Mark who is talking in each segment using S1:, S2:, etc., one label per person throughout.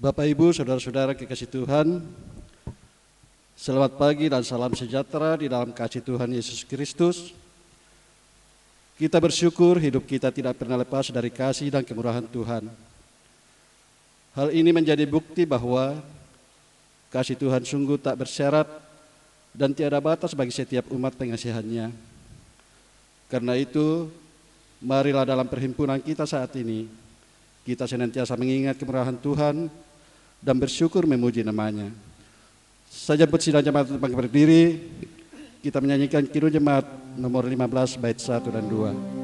S1: Bapak, Ibu, saudara-saudara kekasih Tuhan, selamat pagi dan salam sejahtera di dalam kasih Tuhan Yesus Kristus. Kita bersyukur hidup kita tidak pernah lepas dari kasih dan kemurahan Tuhan. Hal ini menjadi bukti bahwa kasih Tuhan sungguh tak bersyarat dan tiada batas bagi setiap umat pengasihannya. Karena itu, marilah dalam perhimpunan kita saat ini, kita senantiasa mengingat kemurahan Tuhan dan bersyukur memuji namanya. Sajabut sidang jemaat untuk bangkit berdiri, kita menyanyikan Kidung Jemaat nomor 15 bait 1 dan 2.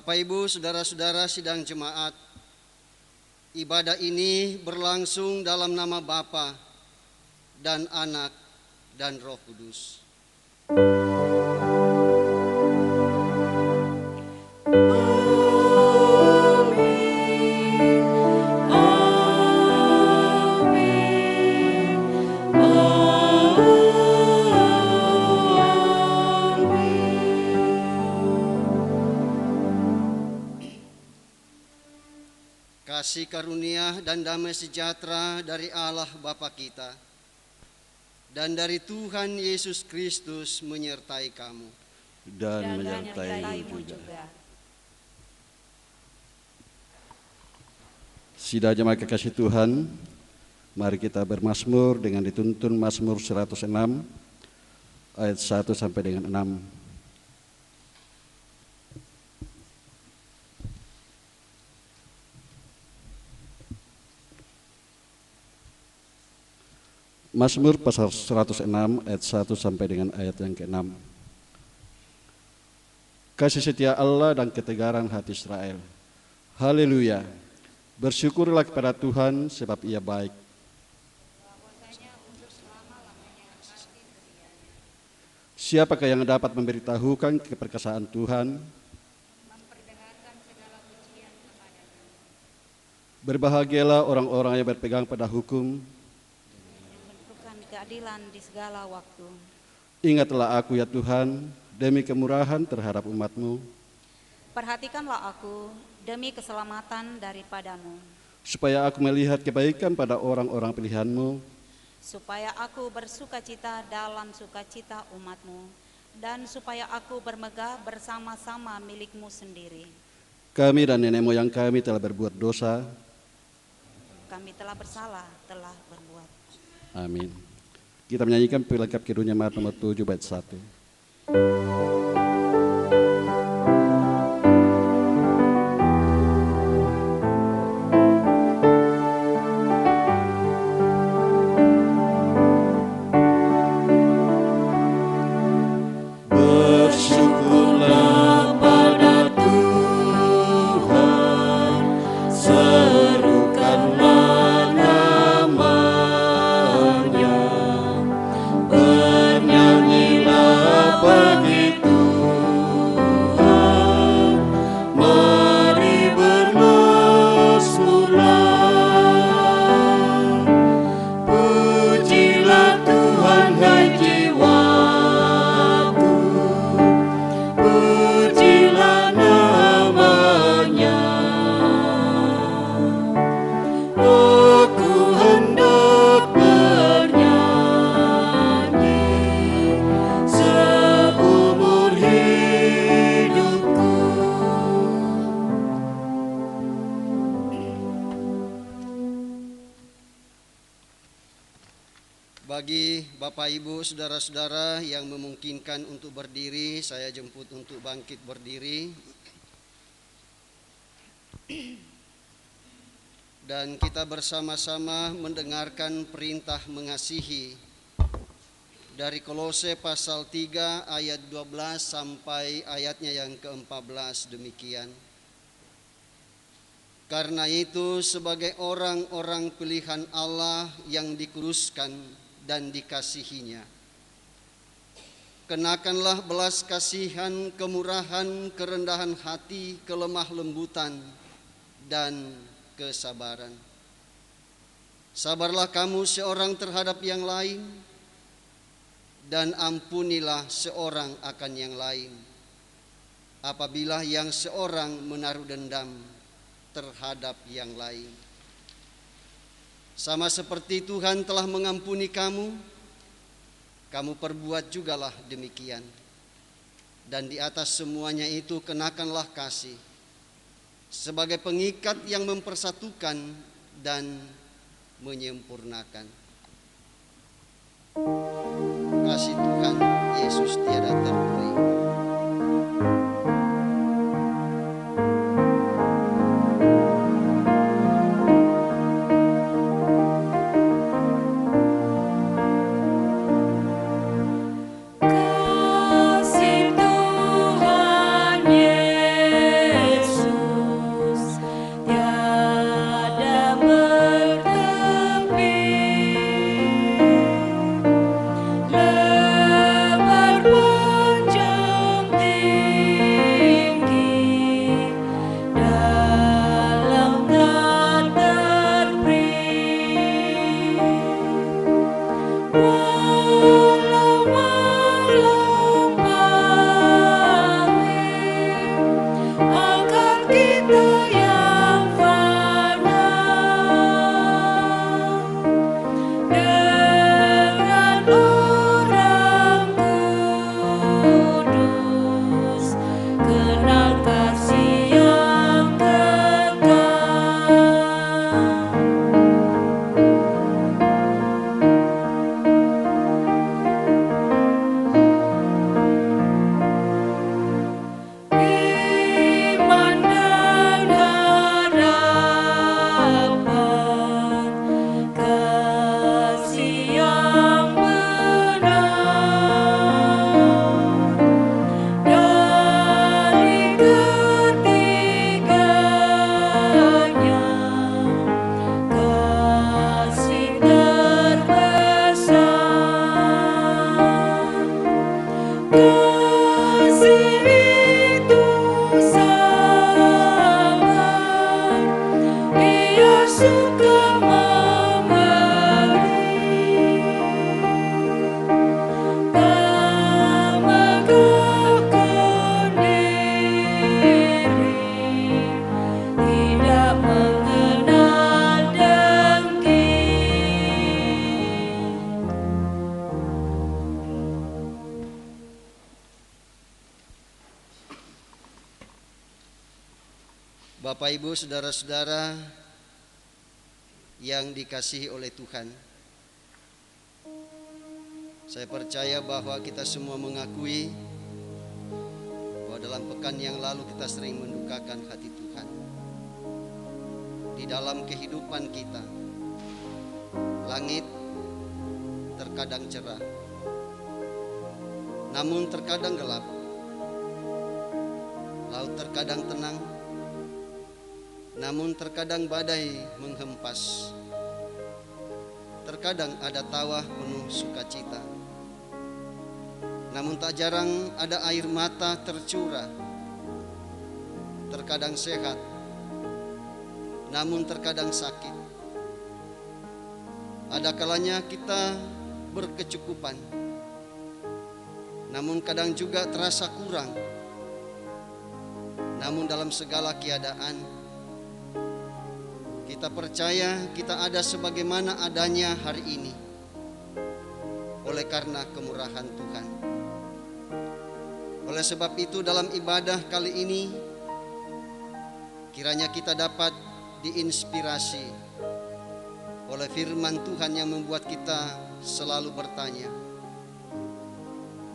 S2: Bapak, Ibu, saudara-saudara sidang jemaat, ibadah ini berlangsung dalam nama Bapa dan Anak dan Roh Kudus. Kasih karunia dan damai sejahtera dari Allah Bapa kita dan dari Tuhan Yesus Kristus menyertai kamu
S1: Dan menyertai juga. Sidang jemaat kekasih Tuhan, mari kita bermazmur dengan dituntun Mazmur 106 ayat 1 sampai dengan 6. Mazmur pasal 106 ayat 1 sampai dengan ayat yang ke-6. Kasih setia Allah dan ketegaran hati Israel. Haleluya. Bersyukurlah kepada Tuhan sebab Ia baik. Siapakah yang dapat memberitahukan keperkasaan Tuhan? Berbahagialah orang-orang yang berpegang pada hukum,
S3: keadilan di segala waktu.
S1: Ingatlah aku ya Tuhan, demi kemurahan terhadap umat-Mu.
S3: Perhatikanlah aku demi keselamatan daripadamu.
S1: Supaya aku melihat kebaikan pada orang-orang pilihan-Mu.
S3: Supaya aku bersukacita dalam sukacita umat-Mu. Dan supaya aku bermegah bersama-sama milik-Mu sendiri.
S1: Kami dan nenek moyang kami telah berbuat dosa.
S3: Kami telah bersalah, telah berbuat.
S1: Amin. Kita menyanyikan pelengkap Kidung Jemaat nomor 7 bait 1.
S4: serukanlah namanya, bernyanyilah bagi Tuhan, mari bermazmurlah. Pujilah Tuhan hai jiwaku, pujilah namanya. Aku hendak bernyanyi seumur hidupku.
S2: Bagi Bapak Ibu, saudara-saudara yang memungkinkan untuk berdiri, saya jemput untuk bangkit berdiri. Dan kita bersama-sama mendengarkan perintah mengasihi dari Kolose pasal 3 ayat 12 sampai ayatnya yang ke-14 demikian. Karena itu sebagai orang-orang pilihan Allah yang dikuduskan dan dikasihinya, kenakanlah belas kasihan, kemurahan, kerendahan hati, kelemah lembutan, dan kesabaran. Sabarlah kamu seorang terhadap yang lain, dan ampunilah seorang akan yang lain, apabila yang seorang menaruh dendam terhadap yang lain. Sama seperti Tuhan telah mengampuni kamu, kamu perbuat jugalah demikian. Dan di atas semuanya itu kenakanlah kasih, sebagai pengikat yang mempersatukan dan menyempurnakan. Kasih Tuhan Yesus tiada terpuji.
S4: Kasih Tuhan Yesus tiada bertepi, lebar panjang tinggi, dalam tak terperi. Walau melampaui akal kita yang fana, dengan orang kudus kenal kasih yang kekal. Iman dan harapan, kasih yang benar, dari ketiganya kasih terbesar. Kasih itu sabar, Ia suka memberi, tak megahkan diri, tidak mengenal dengki.
S2: Bapak Ibu, saudara-saudara yang dikasihi oleh Tuhan, saya percaya bahwa kita semua mengakui bahwa dalam pekan yang lalu kita sering mendukakan hati Tuhan. Di dalam kehidupan kita, langit terkadang cerah, namun terkadang gelap. Laut terkadang tenang, namun terkadang badai menghempas. Terkadang ada tawa penuh sukacita, namun tak jarang ada air mata tercurah. Terkadang sehat, namun terkadang sakit. Ada kalanya kita berkecukupan, namun kadang juga terasa kurang. Namun dalam segala keadaan, kita percaya kita ada sebagaimana adanya hari ini oleh karena kemurahan Tuhan. Oleh sebab itu dalam ibadah kali ini, kiranya kita dapat diinspirasi oleh firman Tuhan yang membuat kita selalu bertanya,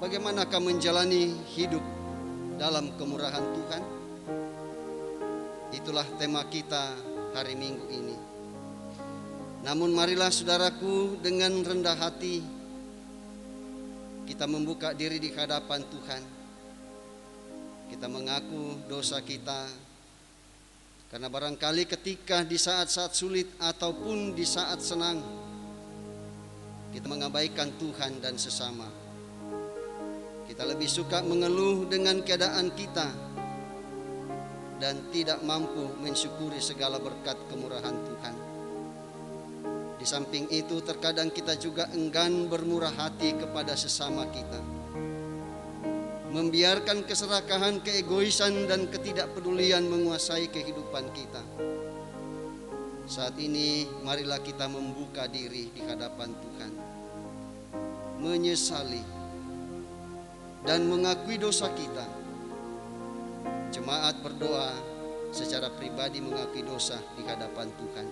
S2: bagaimanakah menjalani hidup dalam kemurahan Tuhan? Itulah tema kita hari Minggu ini. Namun marilah saudaraku, dengan rendah hati kita membuka diri di hadapan Tuhan. Kita mengaku dosa kita, karena barangkali ketika di saat-saat sulit ataupun di saat senang, kita mengabaikan Tuhan dan sesama. Kita lebih suka mengeluh dengan keadaan kita dan tidak mampu mensyukuri segala berkat kemurahan Tuhan. Di samping itu, terkadang kita juga enggan bermurah hati kepada sesama kita, membiarkan keserakahan, keegoisan, dan ketidakpedulian menguasai kehidupan kita. Saat ini marilah kita membuka diri di hadapan Tuhan, menyesali dan mengakui dosa kita. Jemaat berdoa secara pribadi mengakui dosa di hadapan Tuhan.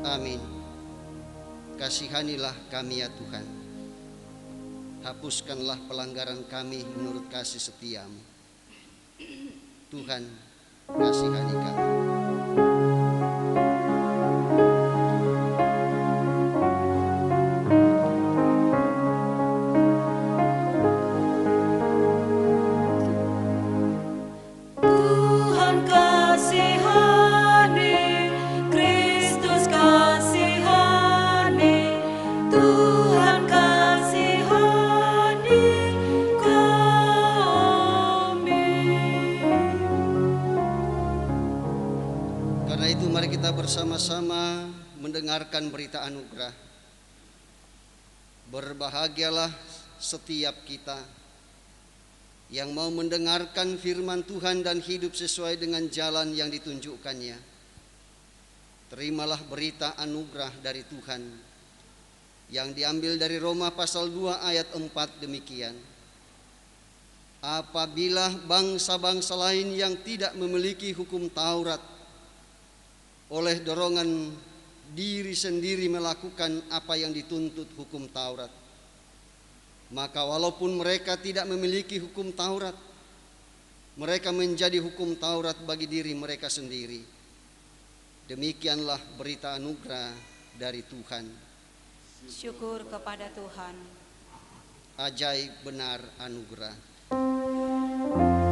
S2: Amin. Kasihanilah kami ya Tuhan. Hapuskanlah pelanggaran kami menurut kasih setia-Mu. Tuhan, kasihani kami.
S4: Tuhan kasihani, Kristus kasihani, Tuhan kasihani kami.
S2: Karena itu mari kita bersama-sama mendengarkan berita anugerah. Berbahagialah setiap kita yang mau mendengarkan firman Tuhan dan hidup sesuai dengan jalan yang ditunjukkannya. Terimalah berita anugerah dari Tuhan yang diambil dari Roma pasal 2 ayat 4 demikian. Apabila bangsa-bangsa lain yang tidak memiliki hukum Taurat oleh dorongan diri sendiri melakukan apa yang dituntut hukum Taurat, maka walaupun mereka tidak memiliki hukum Taurat, mereka menjadi hukum Taurat bagi diri mereka sendiri. Demikianlah berita anugerah dari Tuhan.
S3: Syukur kepada Tuhan.
S2: Ajaib benar anugerah.
S4: Ajaib benar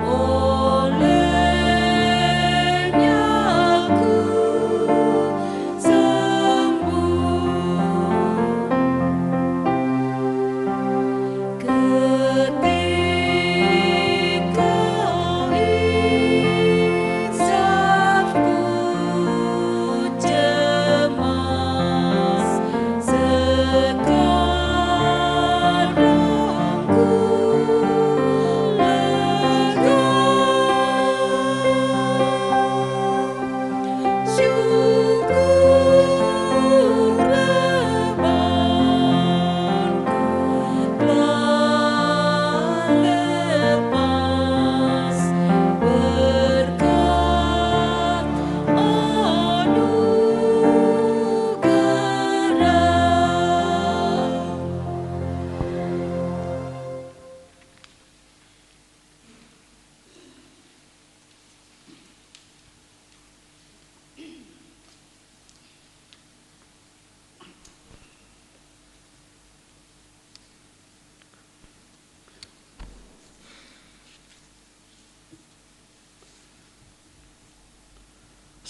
S4: oleh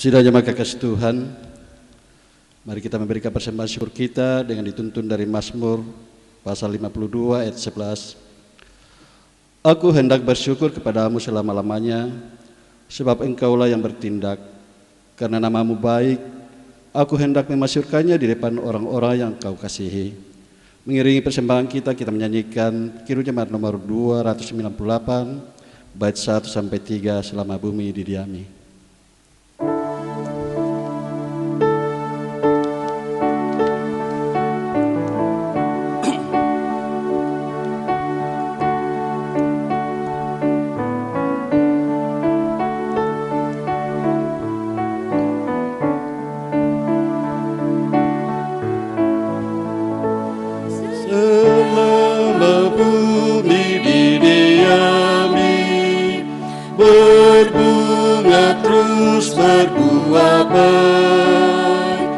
S1: Sidang jemaat kekasih Tuhan, mari kita memberikan persembahan syukur kita dengan dituntun dari Mazmur pasal 52 ayat 11. Aku hendak bersyukur kepadamu selama-lamanya, sebab engkaulah yang bertindak. Karena namamu baik, aku hendak memasyurkannya di depan orang-orang yang kau kasihi. Mengiringi persembahan kita menyanyikan Kirub Jemaat nomor 298, bait 1 sampai 3, selama bumi didiami.
S5: Berbuah baik,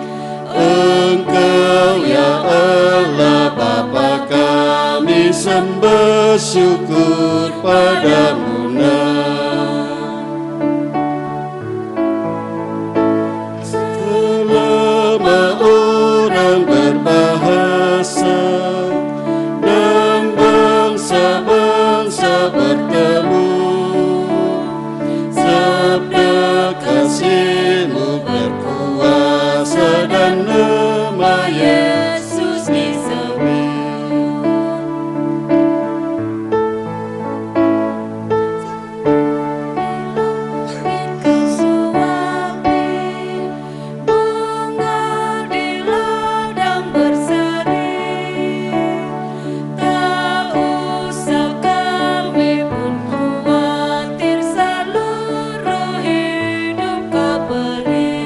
S5: Engkau ya Allah Bapa kami sembah syukur padamu. Selama orang berbahasa dan bangsa-bangsa bertemu, kasih-Mu berkuasa dan nama Yesus disebut. Engkau suapi bunga di ladang berseri, tak usah kami pun khawatir, seluruh hidup Kau beri.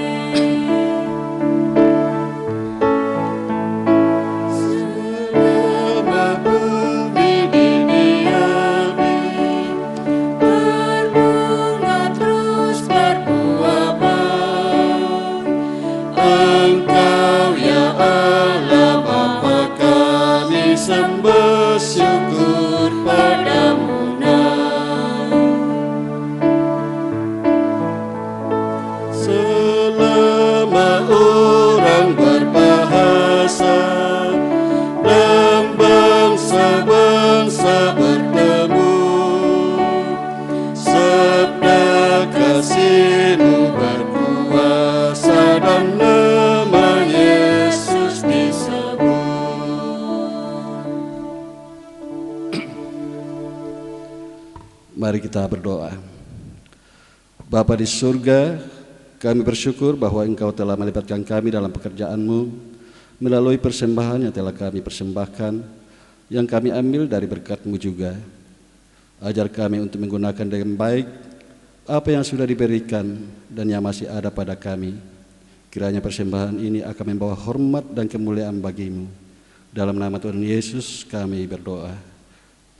S5: Selama bumi didiami, berbunga terus berbuah baik, Engkau ya Allah Bapa kami sembah syukur padamu. Selama orang berbahasa dan bangsa-bangsa bertemu, sabda kasih-Mu berkuasa dan nama Yesus disebut.
S1: Mari kita berdoa. Bapa di surga, kami bersyukur bahwa Engkau telah melibatkan kami dalam pekerjaan-Mu melalui persembahan yang telah kami persembahkan, yang kami ambil dari berkat-Mu juga. Ajar kami untuk menggunakan dengan baik apa yang sudah diberikan dan yang masih ada pada kami. Kiranya persembahan ini akan membawa hormat dan kemuliaan bagi-Mu. Dalam nama Tuhan Yesus kami berdoa.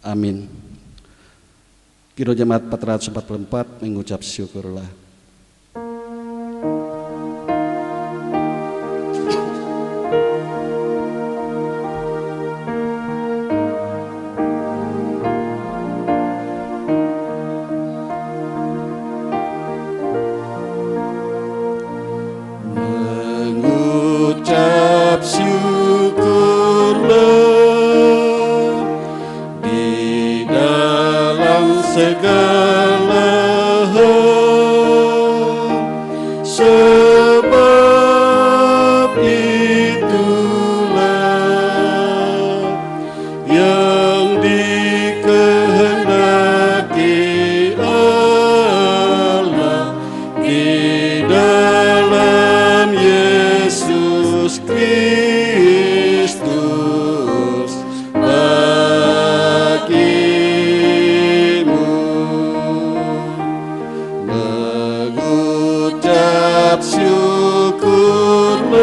S1: Amin. Kirub Jemaat 444 mengucap syukurlah.
S5: Mengucap syukurlah di dalam segala hal, sebab itulah yang dikehendaki Allah di dalam Yesus Kristus bagimu. Mengucap syukurlah,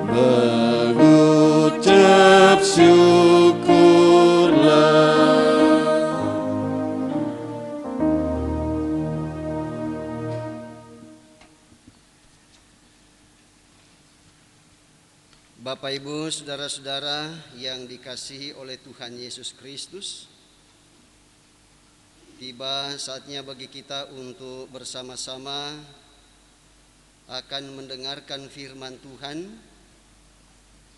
S5: mengucap syukurlah.
S2: Bapak, Ibu, saudara-saudara yang dikasihi oleh Tuhan Yesus Kristus, Tiba saatnya bagi kita untuk bersama-sama akan mendengarkan firman Tuhan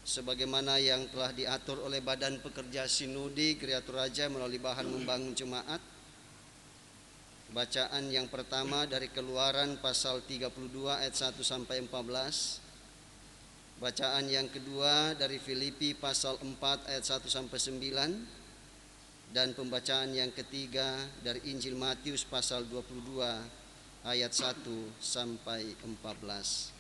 S2: sebagaimana yang telah diatur oleh Badan Pekerja Sinode Gereja Raja melalui bahan membangun jemaat. Bacaan yang pertama dari Keluaran pasal 32 ayat 1 sampai 14. Bacaan yang kedua dari Filipi pasal 4 ayat 1 sampai 9. Dan pembacaan yang ketiga dari Injil Matius pasal 22 ayat 1 sampai 14.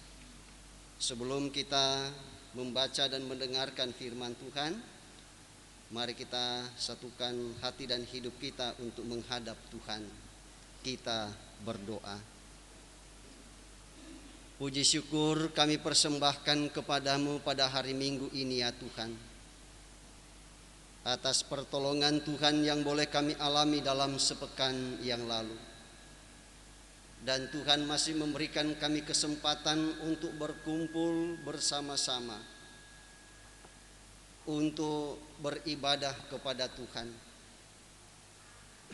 S2: Sebelum kita membaca dan mendengarkan firman Tuhan, mari kita satukan hati dan hidup kita untuk menghadap Tuhan. Kita berdoa. Puji syukur kami persembahkan kepadamu pada hari Minggu ini ya Tuhan, atas pertolongan Tuhan yang boleh kami alami dalam sepekan yang lalu. Dan Tuhan masih memberikan kami kesempatan untuk berkumpul bersama-sama untuk beribadah kepada Tuhan.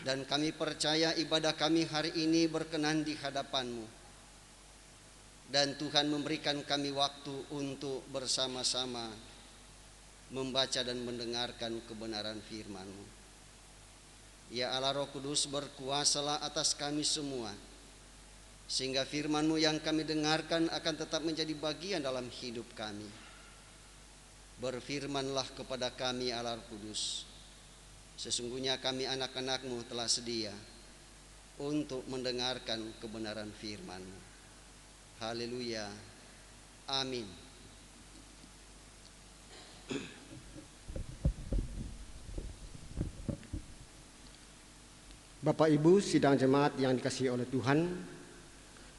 S2: Dan kami percaya ibadah kami hari ini berkenan di hadapan-Mu. Dan Tuhan memberikan kami waktu untuk bersama-sama membaca dan mendengarkan kebenaran firman-Mu. Ya Allah Roh Kudus, berkuasalah atas kami semua, sehingga firman-Mu yang kami dengarkan akan tetap menjadi bagian dalam hidup kami. Berfirmanlah kepada kami Allah Roh Kudus. Sesungguhnya kami anak-anak-Mu telah sedia untuk mendengarkan kebenaran firman-Mu. Haleluya. Amin.
S6: Bapak Ibu sidang jemaat yang dikasihi oleh Tuhan,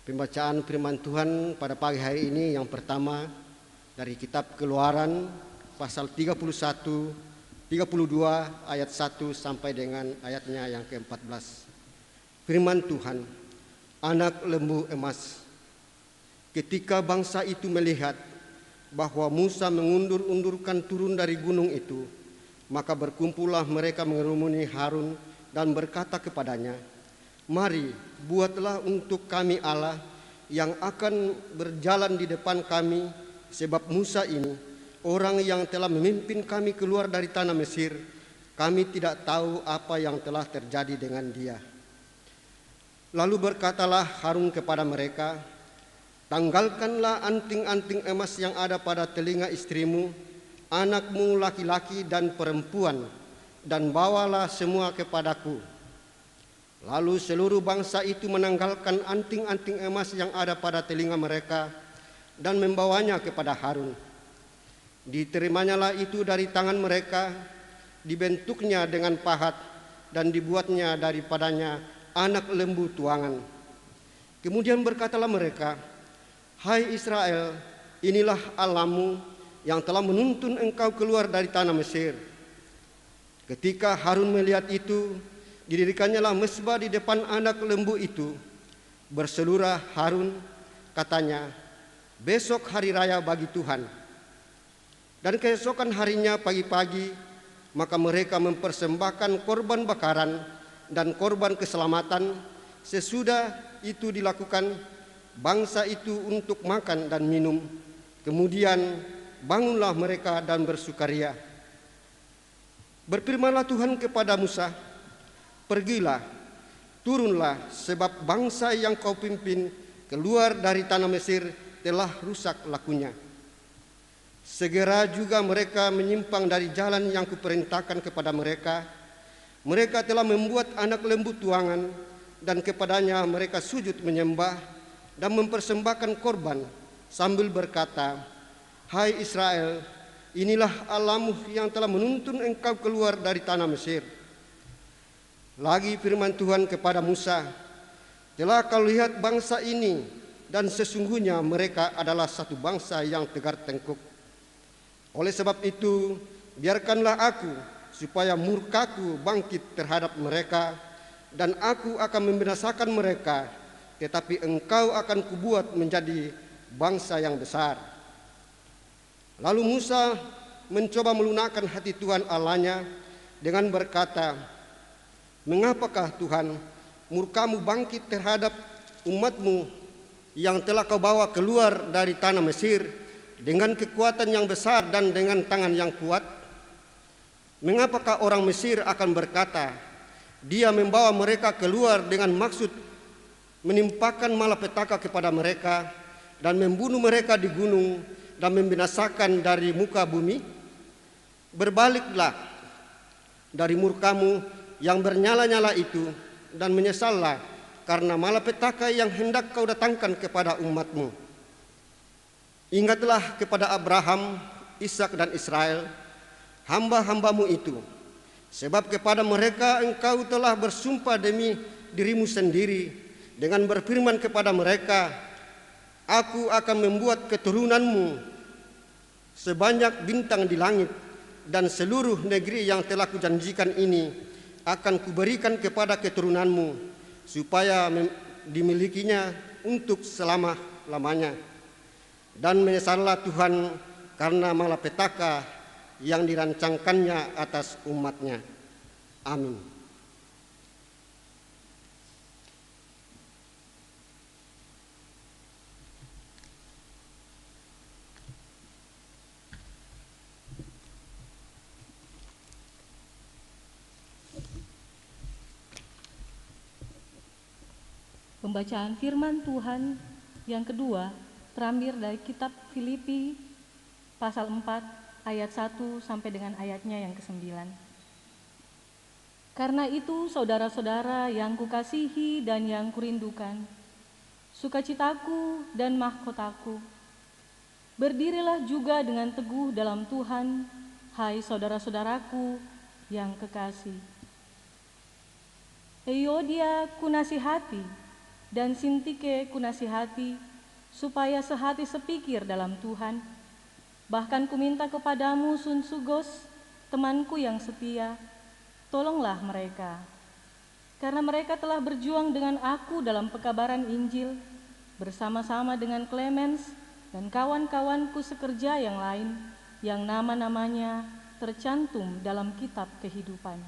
S6: pembacaan firman Tuhan pada pagi hari ini yang pertama dari kitab Keluaran pasal 31 32 ayat 1 sampai dengan ayatnya yang ke-14. Firman Tuhan, anak lembu emas. Ketika bangsa itu melihat bahwa Musa mengundur-undurkan turun dari gunung itu, maka berkumpullah mereka mengerumuni Harun dan berkata kepadanya, "Mari, buatlah untuk kami Allah yang akan berjalan di depan kami, sebab Musa ini orang yang telah memimpin kami keluar dari tanah Mesir, kami tidak tahu apa yang telah terjadi dengan dia." Lalu berkatalah Harun kepada mereka, "Tanggalkanlah anting-anting emas yang ada pada telinga istrimu, anakmu laki-laki dan perempuan, dan bawalah semua kepadaku." Lalu seluruh bangsa itu menanggalkan anting-anting emas yang ada pada telinga mereka dan membawanya kepada Harun. Diterimanya itu dari tangan mereka, dibentuknya dengan pahat dan dibuatnya daripadanya anak lembu tuangan. Kemudian berkatalah mereka, "Hai Israel, inilah Allahmu yang telah menuntun engkau keluar dari tanah Mesir." Ketika Harun melihat itu, didirikannya mezbah di depan anak lembu itu. Berselurah Harun, katanya, "Besok hari raya bagi Tuhan." Dan keesokan harinya pagi-pagi, maka mereka mempersembahkan korban bakaran dan korban keselamatan. Sesudah itu dilakukan bangsa itu untuk makan dan minum. Kemudian bangunlah mereka dan bersukaria. Berfirmanlah Tuhan kepada Musa, "Pergilah, turunlah, sebab bangsa yang kau pimpin keluar dari tanah Mesir telah rusak lakunya. Segera juga mereka menyimpang dari jalan yang kuperintahkan kepada mereka. Mereka telah membuat anak lembu tuangan, dan kepadanya mereka sujud menyembah dan mempersembahkan korban sambil berkata, 'Hai Israel, inilah Allahmu yang telah menuntun engkau keluar dari tanah Mesir.' Lagi firman Tuhan kepada Musa, 'Telah kau lihat bangsa ini, dan sesungguhnya mereka adalah satu bangsa yang tegar tengkuk. Oleh sebab itu, biarkanlah aku supaya murkaku bangkit terhadap mereka, dan aku akan membinasakan mereka, tetapi engkau akan kubuat menjadi bangsa yang besar.' Lalu Musa mencoba melunakkan hati Tuhan Allahnya dengan berkata, Mengapakah Tuhan murka-Mu bangkit terhadap umat-Mu yang telah Kau bawa keluar dari tanah Mesir dengan kekuatan yang besar dan dengan tangan yang kuat? Mengapakah orang Mesir akan berkata, Dia membawa mereka keluar dengan maksud menimpakan malapetaka kepada mereka dan membunuh mereka di gunung dan membinasakan dari muka bumi? Berbaliklah dari murka-Mu yang bernyala-nyala itu dan menyesallah karena malapetaka yang hendak Kau datangkan kepada umat-Mu. Ingatlah kepada Abraham, Ishak dan Israel, hamba-hamba-Mu itu, sebab kepada mereka Engkau telah bersumpah demi diri-Mu sendiri dengan berfirman kepada mereka, Aku akan membuat keturunan-Mu sebanyak bintang di langit, dan seluruh negeri yang telah Kujanjikan ini akan Kuberikan kepada keturunan-Mu, supaya dimilikinya untuk selama-lamanya. Dan menyesallah Tuhan karena malapetaka yang dirancangkannya atas umat-Nya. Amin.
S7: Pembacaan firman Tuhan yang kedua terambil dari kitab Filipi pasal 4 ayat 1 sampai dengan ayatnya yang ke-9. Karena itu saudara-saudara yang kukasihi dan yang kurindukan, sukacitaku dan mahkotaku, berdirilah juga dengan teguh dalam Tuhan, hai saudara-saudaraku yang kekasih. Euodia kunasihati dan Sintike kunasihati, supaya sehati sepikir dalam Tuhan. Bahkan kuminta kepadamu Sunsugos, temanku yang setia, tolonglah mereka. Karena mereka telah berjuang dengan aku dalam pekabaran Injil, bersama-sama dengan Clemens dan kawan-kawanku sekerja yang lain, yang nama-namanya tercantum dalam kitab kehidupan.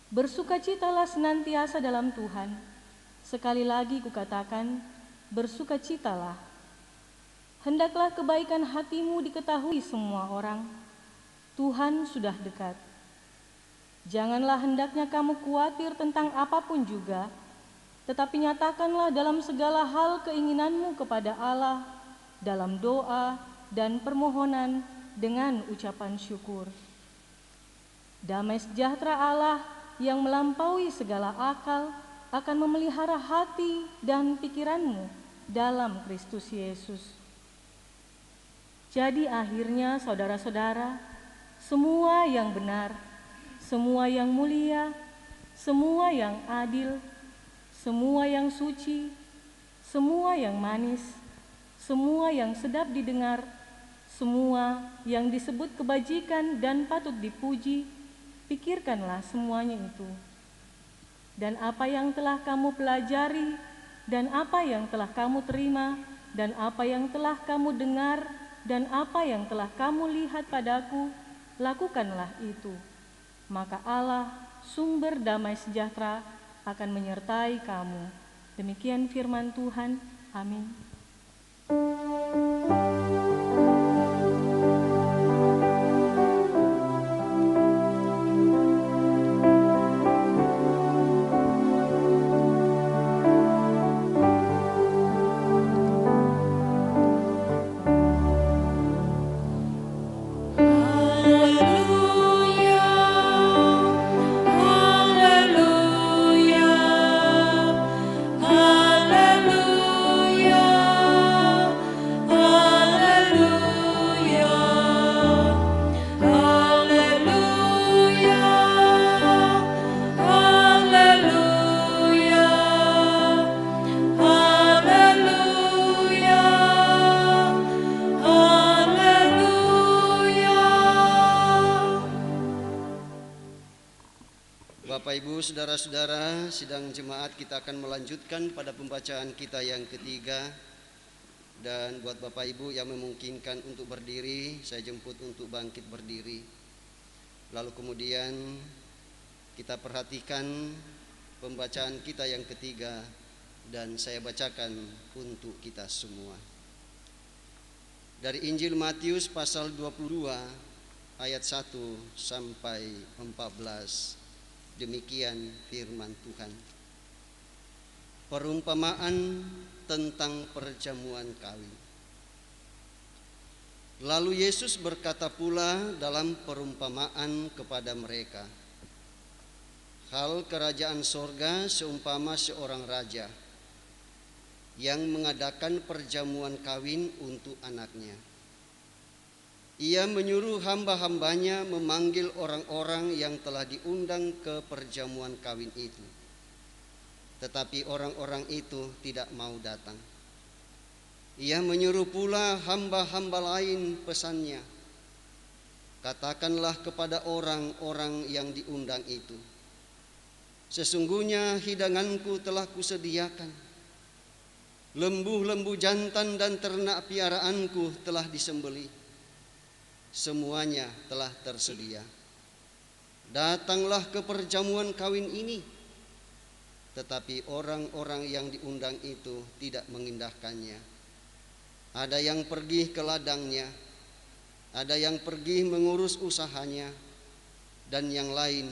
S7: Bersukacitalah senantiasa dalam Tuhan. Sekali lagi kukatakan, bersukacitalah. Hendaklah kebaikan hatimu diketahui semua orang. Tuhan sudah dekat. Janganlah hendaknya kamu khawatir tentang apapun juga, tetapi nyatakanlah dalam segala hal keinginanmu kepada Allah, dalam doa dan permohonan dengan ucapan syukur. Damai sejahtera Allah yang melampaui segala akal akan memelihara hati dan pikiranmu dalam Kristus Yesus. Jadi akhirnya saudara-saudara, semua yang benar, semua yang mulia, semua yang adil, semua yang suci, semua yang manis, semua yang sedap didengar, semua yang disebut kebajikan dan patut dipuji, pikirkanlah semuanya itu. Dan apa yang telah kamu pelajari, dan apa yang telah kamu terima, dan apa yang telah kamu dengar, dan apa yang telah kamu lihat padaku, lakukanlah itu. Maka Allah, sumber damai sejahtera, akan menyertai kamu. Demikian firman Tuhan. Amin.
S2: Bapak Ibu, saudara-saudara, sidang jemaat kita akan melanjutkan pada pembacaan kita yang ketiga. Dan buat Bapak Ibu yang memungkinkan untuk berdiri, saya jemput untuk bangkit berdiri. Lalu kemudian Kita perhatikan pembacaan kita yang ketiga dan saya bacakan untuk kita semua. Dari Injil Matius pasal 22 ayat 1 sampai 14. Demikian firman Tuhan. Perumpamaan tentang perjamuan kawin. Lalu Yesus berkata pula dalam perumpamaan kepada mereka, hal kerajaan sorga seumpama seorang raja yang mengadakan perjamuan kawin untuk anaknya. Ia menyuruh hamba-hambanya memanggil orang-orang yang telah diundang ke perjamuan kawin itu. Tetapi orang-orang itu tidak mau datang. Ia menyuruh pula hamba-hamba lain pesannya, katakanlah kepada orang-orang yang diundang itu, sesungguhnya hidanganku telah kusediakan. Lembu-lembu jantan dan ternak piaraanku telah disembelih. Semuanya telah tersedia. Datanglah ke perjamuan kawin ini. Tetapi orang-orang yang diundang itu tidak mengindahkannya. Ada yang pergi ke ladangnya, ada yang pergi mengurus usahanya, dan yang lain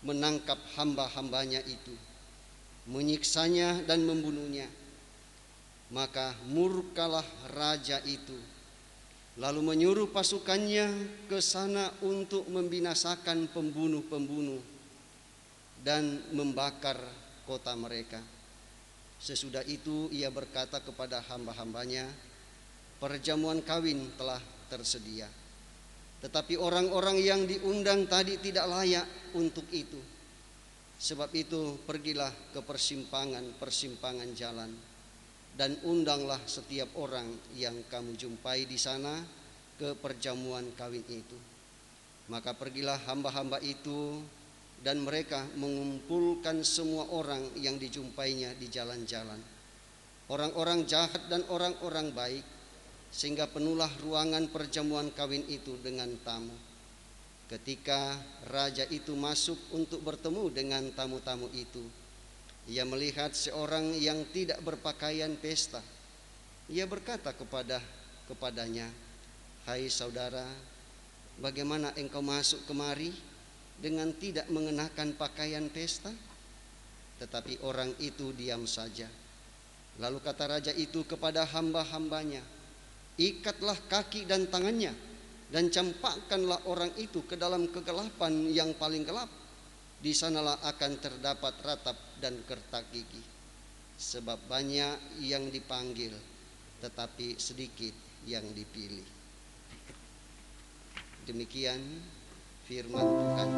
S2: menangkap hamba-hambanya itu, menyiksanya dan membunuhnya. Maka murkalah raja itu, lalu menyuruh pasukannya ke sana untuk membinasakan pembunuh-pembunuh dan membakar kota mereka. Sesudah itu ia berkata kepada hamba-hambanya, perjamuan kawin telah tersedia. Tetapi orang-orang yang diundang tadi tidak layak untuk itu. Sebab itu pergilah ke persimpangan jalan dan undanglah setiap orang yang kamu jumpai di sana ke perjamuan kawin itu. Maka pergilah hamba-hamba itu dan mereka mengumpulkan semua orang yang dijumpainya di jalan-jalan, orang-orang jahat dan orang-orang baik, sehingga penuhlah ruangan perjamuan kawin itu dengan tamu. Ketika raja itu masuk untuk bertemu dengan tamu-tamu itu, ia melihat seorang yang tidak berpakaian pesta. Ia berkata kepadanya, hai saudara, bagaimana engkau masuk kemari dengan tidak mengenakan pakaian pesta? Tetapi orang itu diam saja. Lalu kata raja itu kepada hamba-hambanya, ikatlah kaki dan tangannya dan campakkanlah orang itu ke dalam kegelapan yang paling gelap. Di sanalah akan terdapat ratap dan kertak gigi. Sebab banyak yang dipanggil, tetapi sedikit yang dipilih. Demikian firman Tuhan.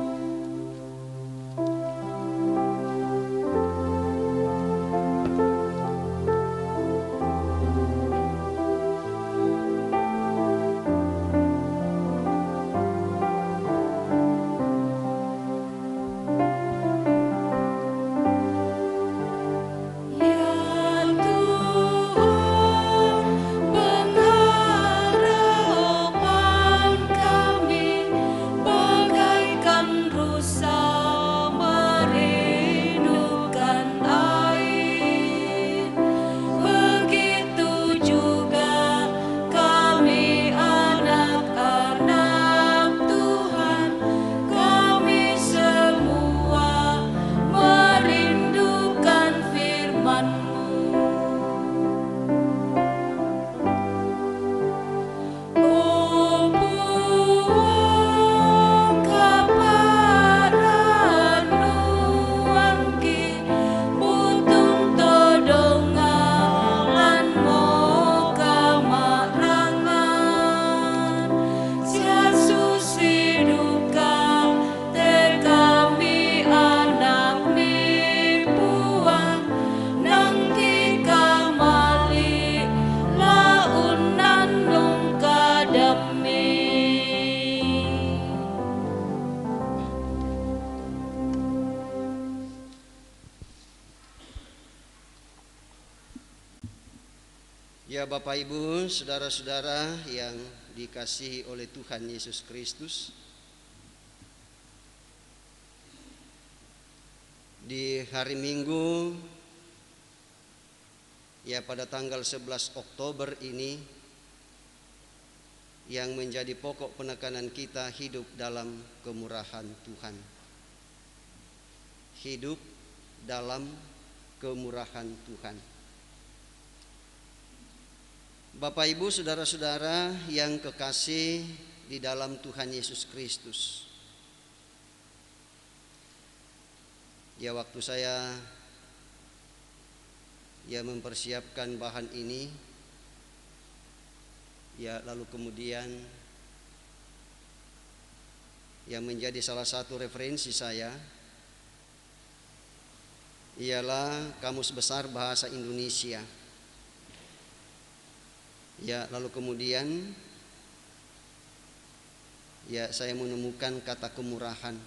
S2: Ya Bapak Ibu, saudara-saudara yang dikasihi oleh Tuhan Yesus Kristus, Di hari Minggu, ya pada tanggal 11 Oktober ini, yang menjadi pokok penekanan kita hidup dalam kemurahan Tuhan. Hidup dalam kemurahan Tuhan. Bapak Ibu, saudara-saudara yang kekasih di dalam Tuhan Yesus Kristus. Ya, waktu saya mempersiapkan bahan ini, ya lalu kemudian yang menjadi salah satu referensi saya ialah Kamus Besar Bahasa Indonesia. Ya, lalu kemudian ya saya menemukan kata kemurahan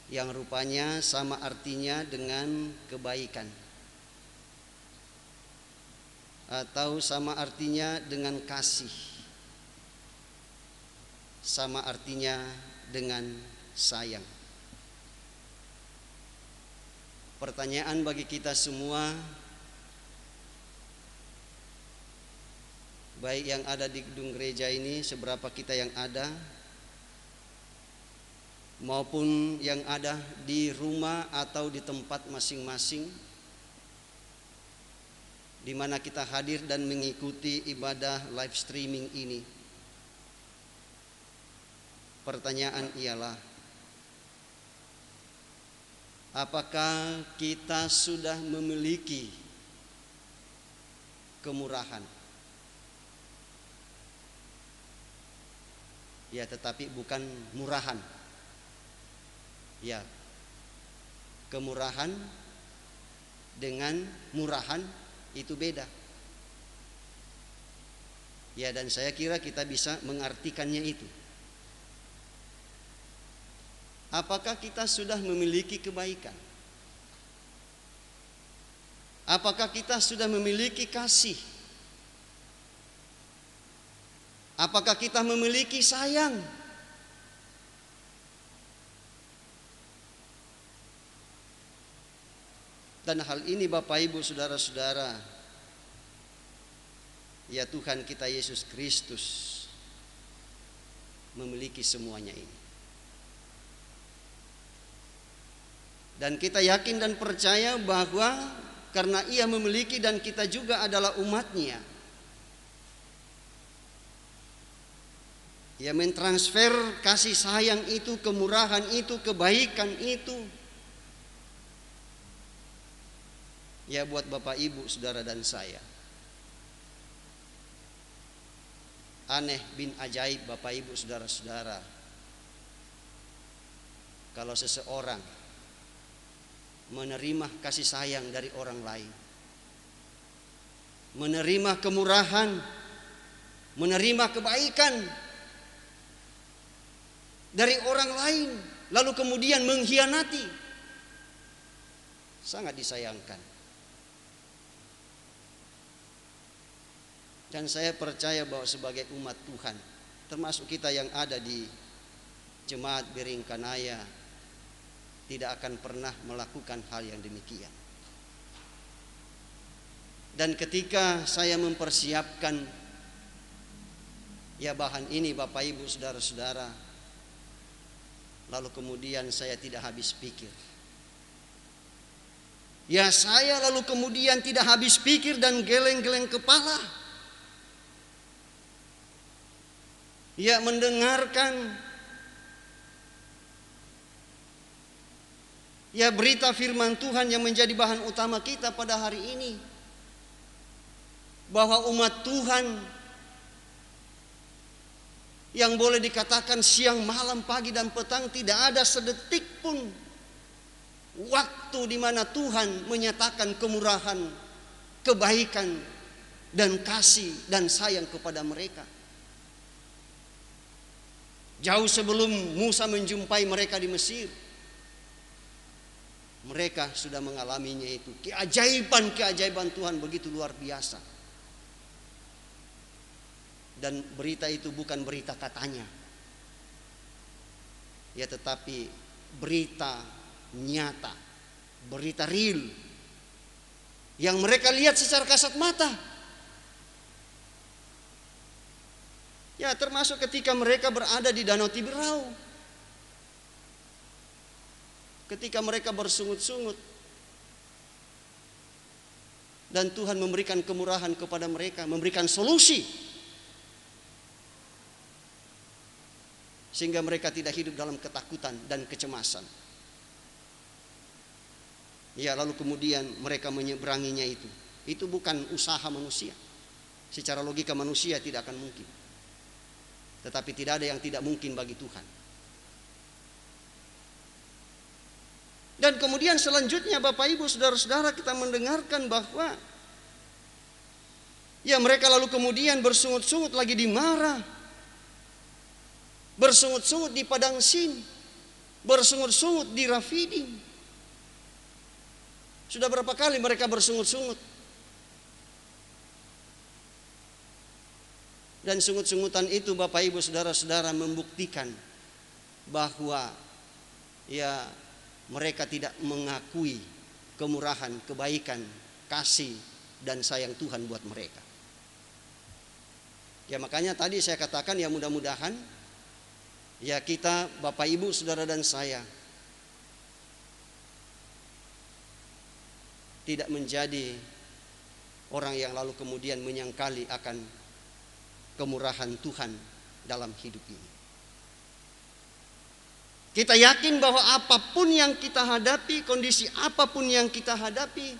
S2: yang rupanya sama artinya dengan kebaikan, atau sama artinya dengan kasih, sama artinya dengan sayang. Pertanyaan bagi kita semua, baik yang ada di gedung gereja ini, seberapa kita yang ada, maupun yang ada di rumah atau di tempat masing-masing di mana kita hadir dan mengikuti ibadah live streaming ini. Pertanyaan ialah, apakah kita sudah memiliki kemurahan? Ya, tetapi bukan murahan. Ya, kemurahan dengan murahan itu beda. Ya, dan saya kira kita bisa mengartikannya itu. Apakah kita sudah memiliki kebaikan? Apakah kita sudah memiliki kasih? Apakah kita memiliki sayang? Dan hal ini Bapak Ibu saudara-saudara, ya Tuhan kita Yesus Kristus memiliki semuanya ini. Dan kita yakin dan percaya bahwa karena Ia memiliki dan kita juga adalah umat-Nya, Ia mentransfer kasih sayang itu, kemurahan itu, kebaikan itu, ya buat Bapak Ibu saudara dan saya. Aneh bin ajaib Bapak Ibu saudara-saudara, kalau seseorang menerima kasih sayang dari orang lain, menerima kemurahan, menerima kebaikan dari orang lain, lalu kemudian mengkhianati, sangat disayangkan. Dan saya percaya bahwa sebagai umat Tuhan, termasuk kita yang ada di Jemaat Biringkanaya, tidak akan pernah melakukan hal yang demikian. Dan ketika saya mempersiapkan ya bahan ini Bapak Ibu saudara-saudara, lalu kemudian saya tidak habis pikir. Ya, saya lalu kemudian tidak habis pikir dan geleng-geleng kepala. Ya, mendengarkan ya berita firman Tuhan yang menjadi bahan utama kita pada hari ini, bahwa umat Tuhan yang boleh dikatakan siang, malam, pagi dan petang tidak ada sedetik pun waktu di mana Tuhan menyatakan kemurahan, kebaikan dan kasih dan sayang kepada mereka. Jauh sebelum Musa menjumpai mereka di Mesir, mereka sudah mengalaminya itu. Keajaiban-keajaiban Tuhan begitu luar biasa. Dan berita itu bukan berita katanya, ya, tetapi berita nyata, berita real yang mereka lihat secara kasat mata. Ya, termasuk ketika mereka berada di Danau Tiberau, ketika mereka bersungut-sungut dan Tuhan memberikan kemurahan kepada mereka, memberikan solusi sehingga mereka tidak hidup dalam ketakutan dan kecemasan. Ya, lalu kemudian mereka menyeberanginya itu. Itu bukan usaha manusia. Secara logika manusia tidak akan mungkin. Tetapi tidak ada yang tidak mungkin bagi Tuhan. Dan kemudian selanjutnya Bapak Ibu Saudara-saudara, kita mendengarkan bahwa ya mereka lalu kemudian bersungut-sungut lagi di Marah, bersungut-sungut di Padang Sin, bersungut-sungut di Rafidim. Sudah berapa kali mereka bersungut-sungut? Dan sungut-sungutan itu Bapak Ibu Saudara-saudara membuktikan bahwa ya mereka tidak mengakui kemurahan, kebaikan, kasih dan sayang Tuhan buat mereka. Ya makanya tadi saya katakan ya mudah-mudahan ya kita Bapak Ibu Saudara dan saya tidak menjadi orang yang lalu kemudian menyangkali akan kemurahan Tuhan dalam hidup ini. Kita yakin bahwa apapun yang kita hadapi, kondisi apapun yang kita hadapi,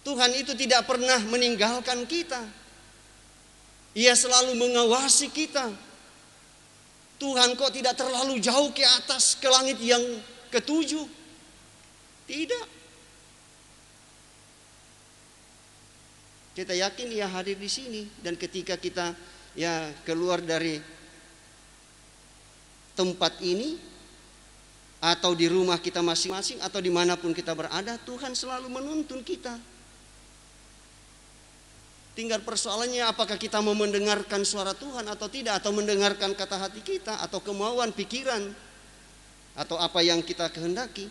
S2: Tuhan itu tidak pernah meninggalkan kita. Ia selalu mengawasi kita. Tuhan kok tidak terlalu jauh ke atas, ke langit yang ketujuh? Tidak. Kita yakin Ia hadir di sini, dan ketika kita ya keluar dari tempat ini atau di rumah kita masing-masing atau dimanapun kita berada, Tuhan selalu menuntun kita. Tinggal persoalannya apakah kita mau mendengarkan suara Tuhan atau tidak, atau mendengarkan kata hati kita atau kemauan pikiran atau apa yang kita kehendaki.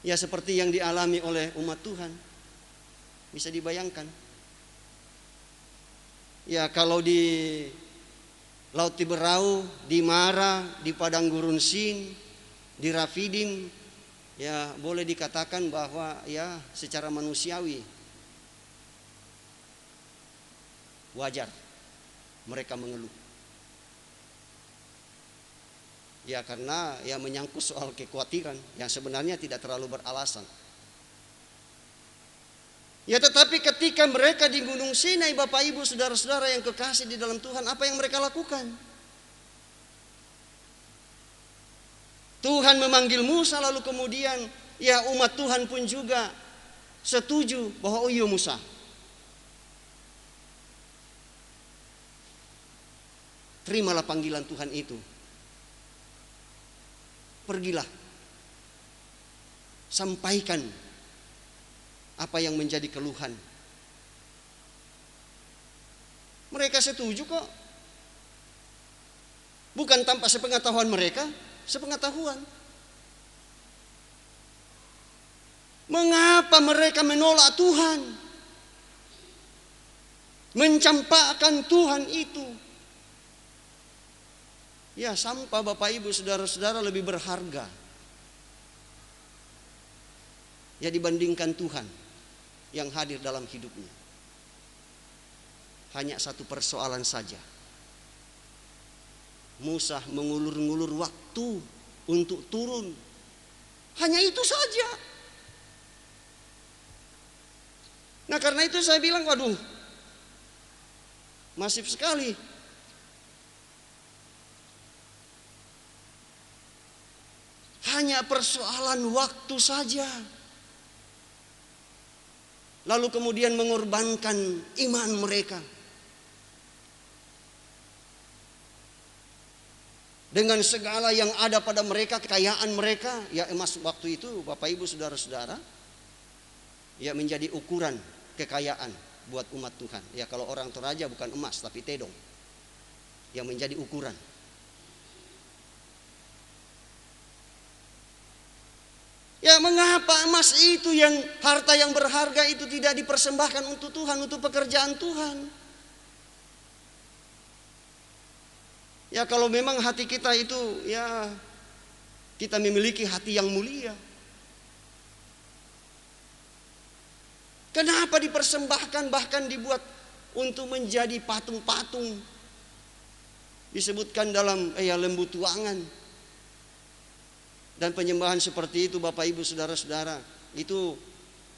S2: Ya seperti yang dialami oleh umat Tuhan. Bisa dibayangkan. Ya kalau di Laut Tiberau, di Marah, di Padang Gurun Sin, di Rafidim, ya boleh dikatakan bahwa ya secara manusiawi wajar mereka mengeluh. Ya karena ya menyangkut soal kekhawatiran yang sebenarnya tidak terlalu beralasan. Ya tetapi ketika mereka di Gunung Sinai, Bapak Ibu Saudara-saudara yang kekasih di dalam Tuhan, apa yang mereka lakukan? Tuhan memanggil Musa, lalu kemudian ya umat Tuhan pun juga setuju bahwa oh iya Musa, terimalah panggilan Tuhan itu. Pergilah, sampaikan apa yang menjadi keluhan. Mereka setuju kok. Bukan tanpa sepengetahuan mereka, sepengetahuan. Mengapa mereka menolak Tuhan? Mencampakkan Tuhan itu. Ya sampah Bapak Ibu Saudara-saudara lebih berharga ya dibandingkan Tuhan yang hadir dalam hidupnya. Hanya satu persoalan saja. Musa mengulur-ngulur waktu untuk turun. Hanya itu saja. Nah karena itu saya bilang waduh, masif sekali. Hanya persoalan waktu saja. Lalu kemudian mengorbankan iman mereka. Dengan segala yang ada pada mereka, kekayaan mereka, ya emas waktu itu Bapak Ibu Saudara-saudara, ya menjadi ukuran kekayaan buat umat Tuhan. Ya kalau orang Toraja bukan emas tapi tedong yang menjadi ukuran. Ya, mengapa emas itu, yang harta yang berharga itu tidak dipersembahkan untuk Tuhan, untuk pekerjaan Tuhan? Ya, kalau memang hati kita itu, ya, kita memiliki hati yang mulia, kenapa dipersembahkan, bahkan dibuat untuk menjadi patung-patung? Disebutkan dalam lembu tuangan. Dan penyembahan seperti itu, Bapak Ibu Saudara-saudara, itu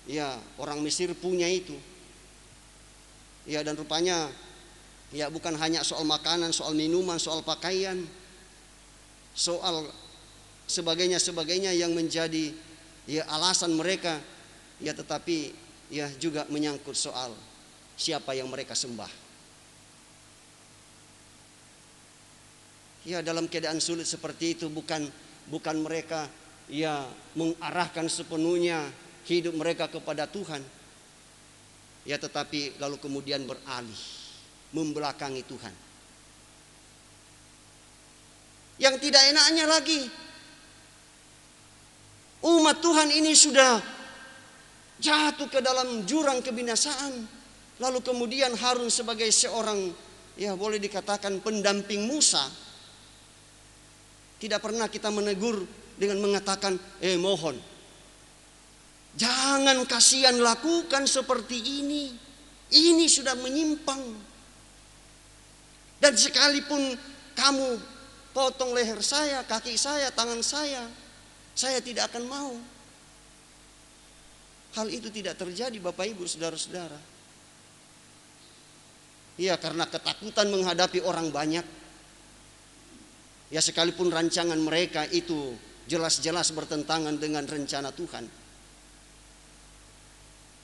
S2: ya orang Mesir punya itu. Ya, dan rupanya ya bukan hanya soal makanan, soal minuman, soal pakaian, soal sebagainya yang menjadi ya alasan mereka, ya, tetapi ya juga menyangkut soal siapa yang mereka sembah. Ya, dalam keadaan sulit seperti itu, bukan mereka ya mengarahkan sepenuhnya hidup mereka kepada Tuhan, ya, tetapi lalu kemudian beralih membelakangi Tuhan. Yang tidak enaknya lagi, umat Tuhan ini sudah jatuh ke dalam jurang kebinasaan, lalu kemudian Harun sebagai seorang, ya, boleh dikatakan pendamping Musa, tidak pernah kita menegur dengan mengatakan, mohon, jangan, kasihan, lakukan seperti ini. Ini sudah menyimpang. Dan sekalipun kamu potong leher saya, kaki saya, tangan saya tidak akan mau. Hal itu tidak terjadi, Bapak Ibu Saudara-saudara. Ya, karena ketakutan menghadapi orang banyak. Ya, sekalipun rancangan mereka itu jelas-jelas bertentangan dengan rencana Tuhan,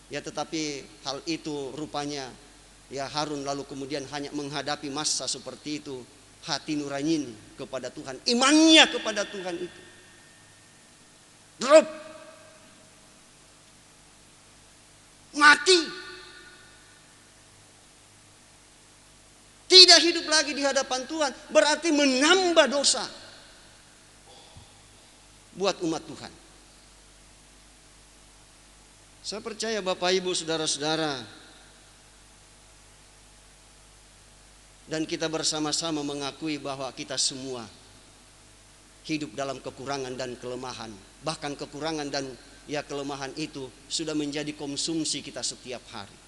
S2: ya, tetapi hal itu rupanya ya Harun lalu kemudian hanya menghadapi masa seperti itu, hati nurani kepada Tuhan, imannya kepada Tuhan itu drop, mati. Tidak hidup lagi di hadapan Tuhan, berarti menambah dosa buat umat Tuhan. Saya percaya Bapak Ibu Saudara-saudara, dan kita bersama-sama mengakui bahwa kita semua hidup dalam kekurangan dan kelemahan. Bahkan kekurangan dan ya kelemahan itu sudah menjadi konsumsi kita setiap hari.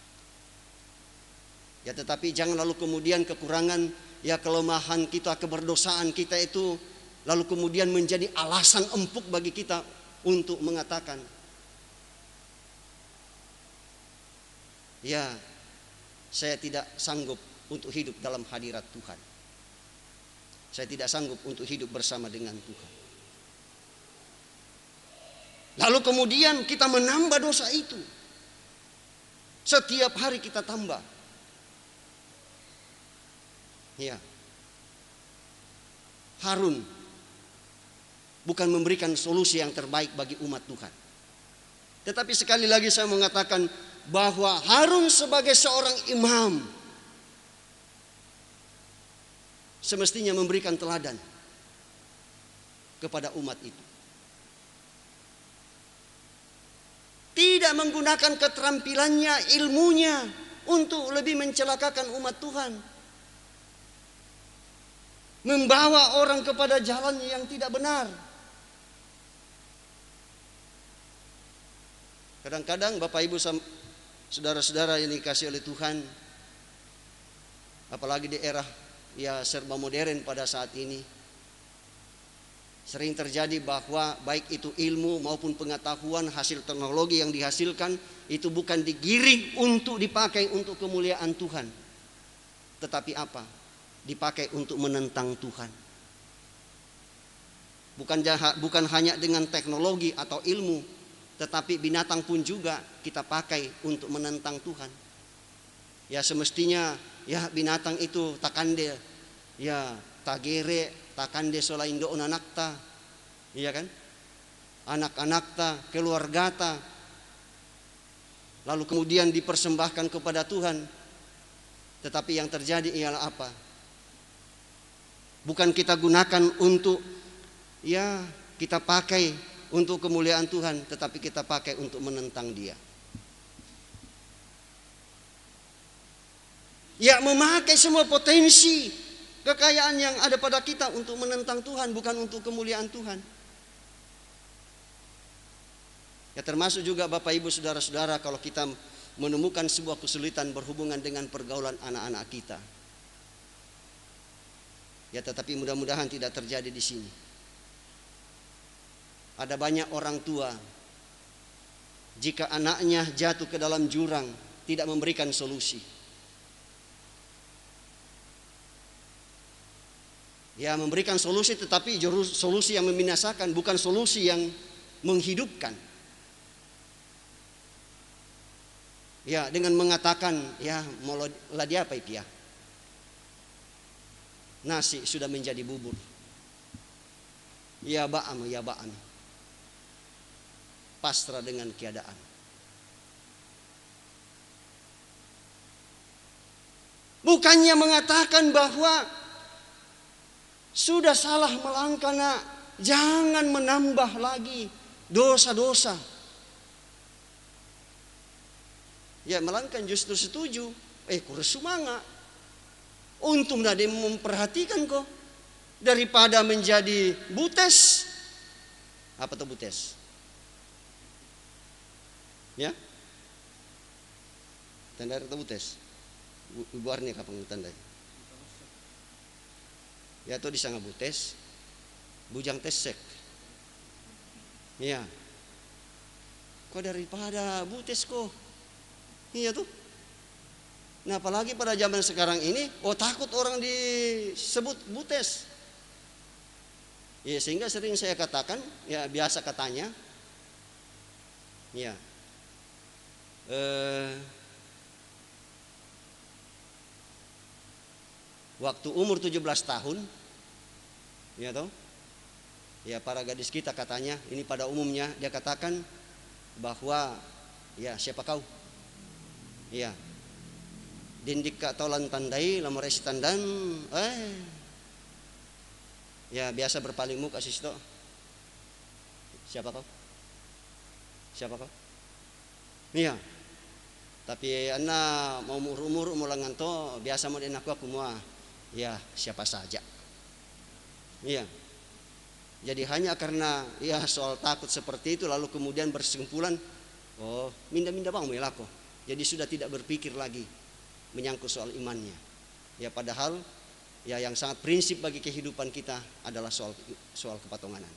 S2: Ya, tetapi jangan lalu kemudian kekurangan, ya kelemahan kita, keberdosaan kita itu lalu kemudian menjadi alasan empuk bagi kita untuk mengatakan, ya, saya tidak sanggup untuk hidup dalam hadirat Tuhan. Saya tidak sanggup untuk hidup bersama dengan Tuhan. Lalu kemudian kita menambah dosa itu. Setiap hari kita tambah. Ya, Harun bukan memberikan solusi yang terbaik bagi umat Tuhan. Tetapi sekali lagi saya mengatakan bahwa Harun sebagai seorang imam semestinya memberikan teladan kepada umat itu. Tidak menggunakan keterampilannya, ilmunya untuk lebih mencelakakan umat Tuhan, membawa orang kepada jalan yang tidak benar. Kadang-kadang Bapak Ibu Saudara-saudara yang dikasihi oleh Tuhan, apalagi di era ya serba modern pada saat ini, sering terjadi bahwa baik itu ilmu maupun pengetahuan, hasil teknologi yang dihasilkan itu bukan digiring untuk dipakai untuk kemuliaan Tuhan, tetapi apa? Dipakai untuk menentang Tuhan. Bukan hanya dengan teknologi atau ilmu, tetapi binatang pun juga kita pakai untuk menentang Tuhan. Ya, semestinya ya binatang itu takande, ya tagere, takande solaindo onanakta, iya kan? Anak-anakta, keluargata, lalu kemudian dipersembahkan kepada Tuhan. Tetapi yang terjadi ialah apa? Bukan kita gunakan untuk ya kita pakai untuk kemuliaan Tuhan, tetapi kita pakai untuk menentang Dia. Ya, memakai semua potensi kekayaan yang ada pada kita untuk menentang Tuhan, bukan untuk kemuliaan Tuhan. Ya, termasuk juga Bapak Ibu Saudara-saudara, kalau kita menemukan sebuah kesulitan berhubungan dengan pergaulan anak-anak kita. Ya, tetapi mudah-mudahan tidak terjadi di sini. Ada banyak orang tua, jika anaknya jatuh ke dalam jurang, tidak memberikan solusi. Ya, memberikan solusi, tetapi solusi yang membinasakan, bukan solusi yang menghidupkan. Ya, dengan mengatakan, ya mau ladi apa itu ya? Nasi sudah menjadi bubur. Ya ba'am, ya ba'am. Pasrah dengan keadaan. Bukannya mengatakan bahwa sudah salah melangkah nak, jangan menambah lagi dosa-dosa. Ya, melangkah justru setuju. Kurang semangat. Untung tadi memperhatikan kok. Daripada menjadi butes. Apa tuh butes? Ya, tanda atau butes, buarnya kapan tanda? Ya, tuh disanga butes, bujang tesek. Ya, kok daripada butes kok? Iya tuh. Nah, apalagi pada zaman sekarang ini, takut orang disebut butes. Ya, sehingga sering saya katakan, ya biasa katanya, ya. Waktu umur 17 tahun, ya toh, ya para gadis kita katanya, ini pada umumnya dia katakan bahwa, ya siapa kau, ya dindik kak tolan tandai lamor esi tandan, ya biasa berpaling muka sisto, siapa kau, siapa kau, iya. Tapi anak mau umur langan to biasa mau den aku mua, ya siapa saja. Iya. Jadi hanya karena ya soal takut seperti itu lalu kemudian bersimpulan, minda-minda bang melako. Jadi sudah tidak berpikir lagi menyangkut soal imannya. Ya padahal ya yang sangat prinsip bagi kehidupan kita adalah soal kepatonganan.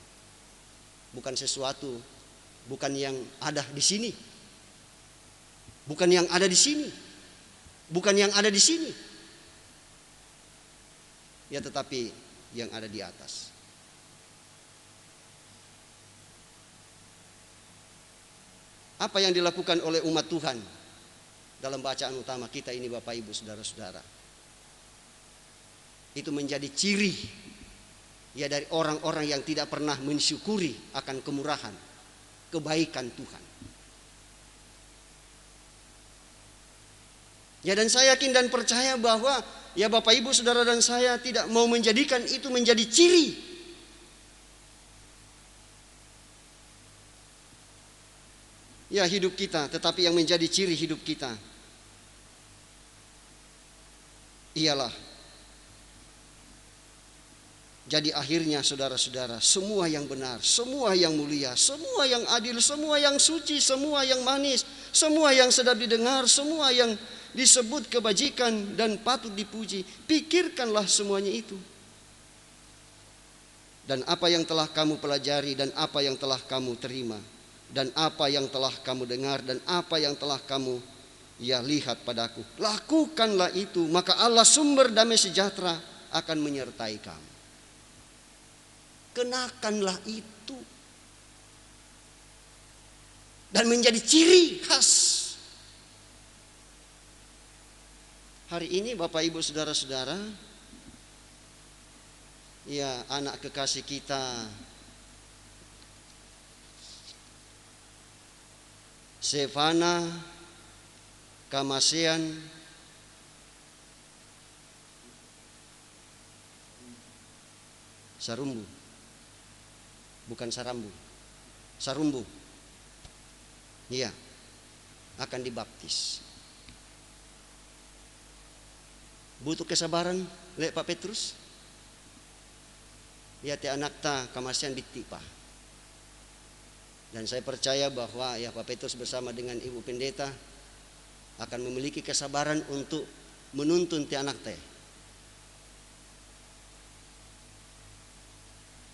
S2: Bukan sesuatu, bukan yang ada di sini. Bukan yang ada di sini. Bukan yang ada di sini. Ya tetapi yang ada di atas. Apa yang dilakukan oleh umat Tuhan dalam bacaan utama kita ini Bapak Ibu Saudara-saudara, itu menjadi ciri ya dari orang-orang yang tidak pernah mensyukuri akan kemurahan, kebaikan Tuhan. Ya dan saya yakin dan percaya bahwa ya Bapak Ibu Saudara dan saya tidak mau menjadikan itu menjadi ciri. Ya hidup kita, tetapi yang menjadi ciri hidup kita ialah jadi akhirnya saudara-saudara, semua yang benar, semua yang mulia, semua yang adil, semua yang suci, semua yang manis, semua yang sedap didengar, semua yang disebut kebajikan dan patut dipuji, pikirkanlah semuanya itu. Dan apa yang telah kamu pelajari dan apa yang telah kamu terima dan apa yang telah kamu dengar dan apa yang telah kamu ya lihat padaku, lakukanlah itu, maka Allah sumber damai sejahtera akan menyertai kamu. Kenakanlah itu dan menjadi ciri khas. Hari ini Bapak Ibu Saudara-saudara, ya anak kekasih kita Sevana Kamasean Sarumbu, bukan Sarambu. Sarumbu. Iya, akan dibaptis. Butuh kesabaran lek Pak Petrus. Ya ti anak ta kamasian bitipa. Dan saya percaya bahwa ya Pak Petrus bersama dengan Ibu Pendeta akan memiliki kesabaran untuk menuntun ti anak teh.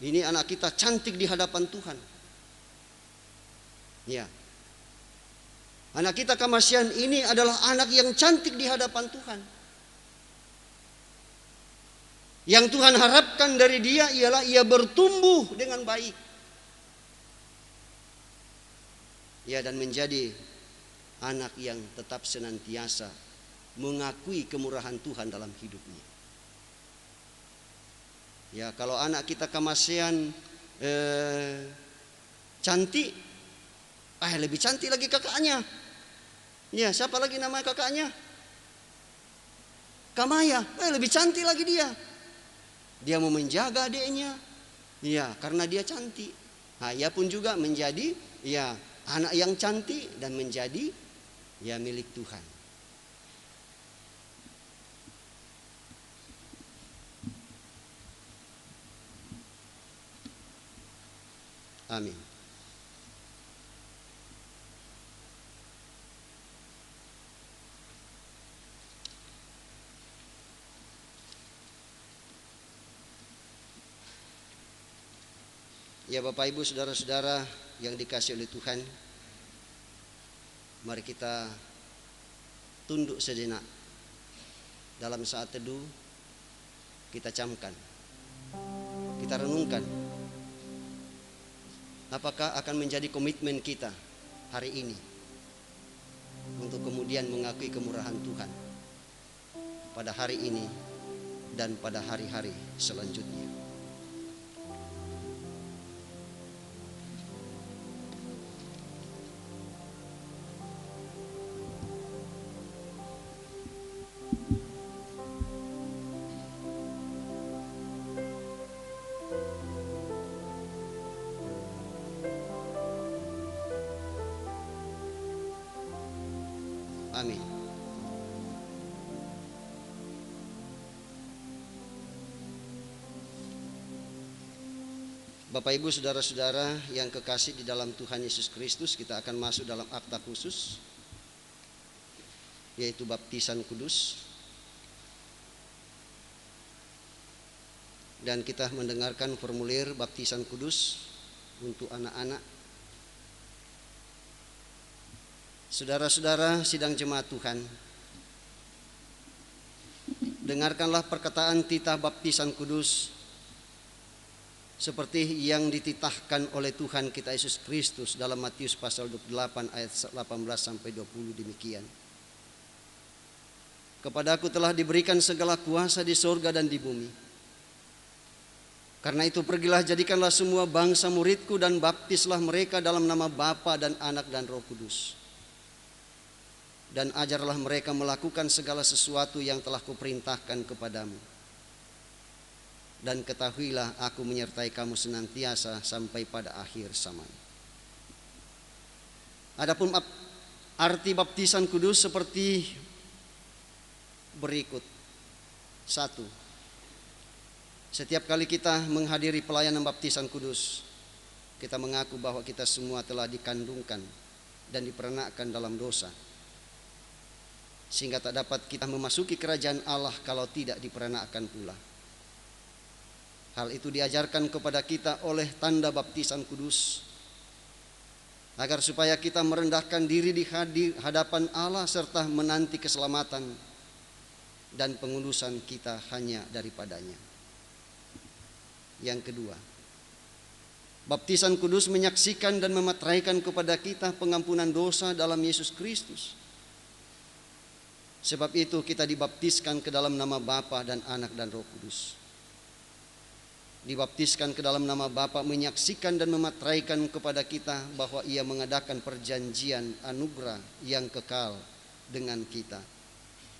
S2: Ini anak kita cantik di hadapan Tuhan. Ya. Anak kita Kamasian ini adalah anak yang cantik di hadapan Tuhan. Yang Tuhan harapkan dari dia ialah ia bertumbuh dengan baik. Ya, dan menjadi anak yang tetap senantiasa mengakui kemurahan Tuhan dalam hidupnya. Ya, kalau anak kita Kamasian cantik, lebih cantik lagi kakaknya. Ya, siapa lagi nama kakaknya? Kamaya, lebih cantik lagi dia. Dia mau menjaga adiknya, ya karena dia cantik. Nah, ia pun juga menjadi ya anak yang cantik dan menjadi ya milik Tuhan. Amin. Ya Bapak Ibu saudara-saudara yang dikasihi oleh Tuhan, mari kita tunduk sejenak. Dalam saat teduh kita camkan, kita renungkan, apakah akan menjadi komitmen kita hari ini untuk kemudian mengakui kemurahan Tuhan pada hari ini dan pada hari-hari selanjutnya. Amin. Bapak Ibu saudara-saudara yang kekasih di dalam Tuhan Yesus Kristus, kita akan masuk dalam akta khusus, yaitu baptisan kudus. Dan kita mendengarkan formulir baptisan kudus untuk anak-anak. Saudara-saudara sidang jemaat Tuhan, dengarkanlah perkataan titah baptisan kudus seperti yang dititahkan oleh Tuhan kita Yesus Kristus dalam Matius pasal 28 ayat 18 sampai 20 demikian. Kepadaku telah diberikan segala kuasa di sorga dan di bumi. Karena itu pergilah, jadikanlah semua bangsa muridku dan baptislah mereka dalam nama Bapa dan Anak dan Roh Kudus. Dan ajarlah mereka melakukan segala sesuatu yang telah kuperintahkan kepadamu. Dan ketahuilah aku menyertai kamu senantiasa sampai pada akhir zaman. Adapun arti baptisan kudus seperti berikut. 1. Setiap kali kita menghadiri pelayanan baptisan kudus, kita mengaku bahwa kita semua telah dikandungkan dan diperanakkan dalam dosa, sehingga tak dapat kita memasuki kerajaan Allah kalau tidak diperanakkan pula. Hal itu diajarkan kepada kita oleh tanda baptisan kudus, agar supaya kita merendahkan diri di hadapan Allah serta menanti keselamatan dan pengudusan kita hanya daripadanya. Yang kedua, baptisan kudus menyaksikan dan memeteraikan kepada kita pengampunan dosa dalam Yesus Kristus. Sebab itu kita dibaptiskan ke dalam nama Bapa dan Anak dan Roh Kudus. Dibaptiskan ke dalam nama Bapa menyaksikan dan memeteraikan kepada kita bahwa Ia mengadakan perjanjian anugerah yang kekal dengan kita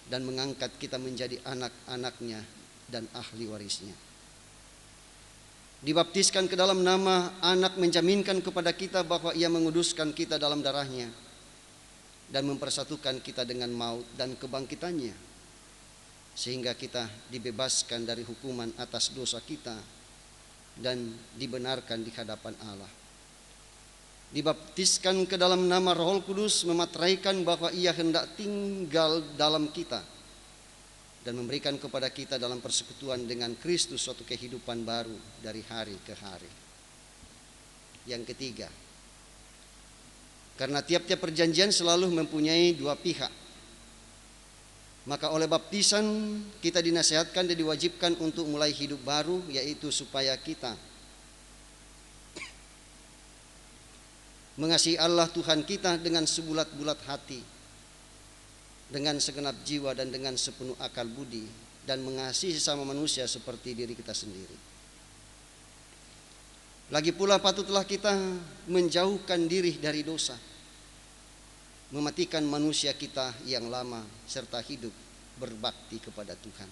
S2: dan mengangkat kita menjadi anak-anaknya dan ahli warisnya. Dibaptiskan ke dalam nama Anak menjaminkan kepada kita bahwa Ia menguduskan kita dalam darahnya dan mempersatukan kita dengan maut dan kebangkitannya, sehingga kita dibebaskan dari hukuman atas dosa kita dan dibenarkan di hadapan Allah. Dibaptiskan ke dalam nama Roh Kudus memateraikan bahwa Ia hendak tinggal dalam kita dan memberikan kepada kita dalam persekutuan dengan Kristus suatu kehidupan baru dari hari ke hari. Yang ketiga, karena tiap-tiap perjanjian selalu mempunyai dua pihak, maka oleh baptisan kita dinasihatkan dan diwajibkan untuk mulai hidup baru, yaitu supaya kita mengasihi Allah Tuhan kita dengan sebulat-bulat hati, dengan segenap jiwa dan dengan sepenuh akal budi, dan mengasihi sesama manusia seperti diri kita sendiri. Lagi pula patutlah kita menjauhkan diri dari dosa, mematikan manusia kita yang lama, serta hidup berbakti kepada Tuhan.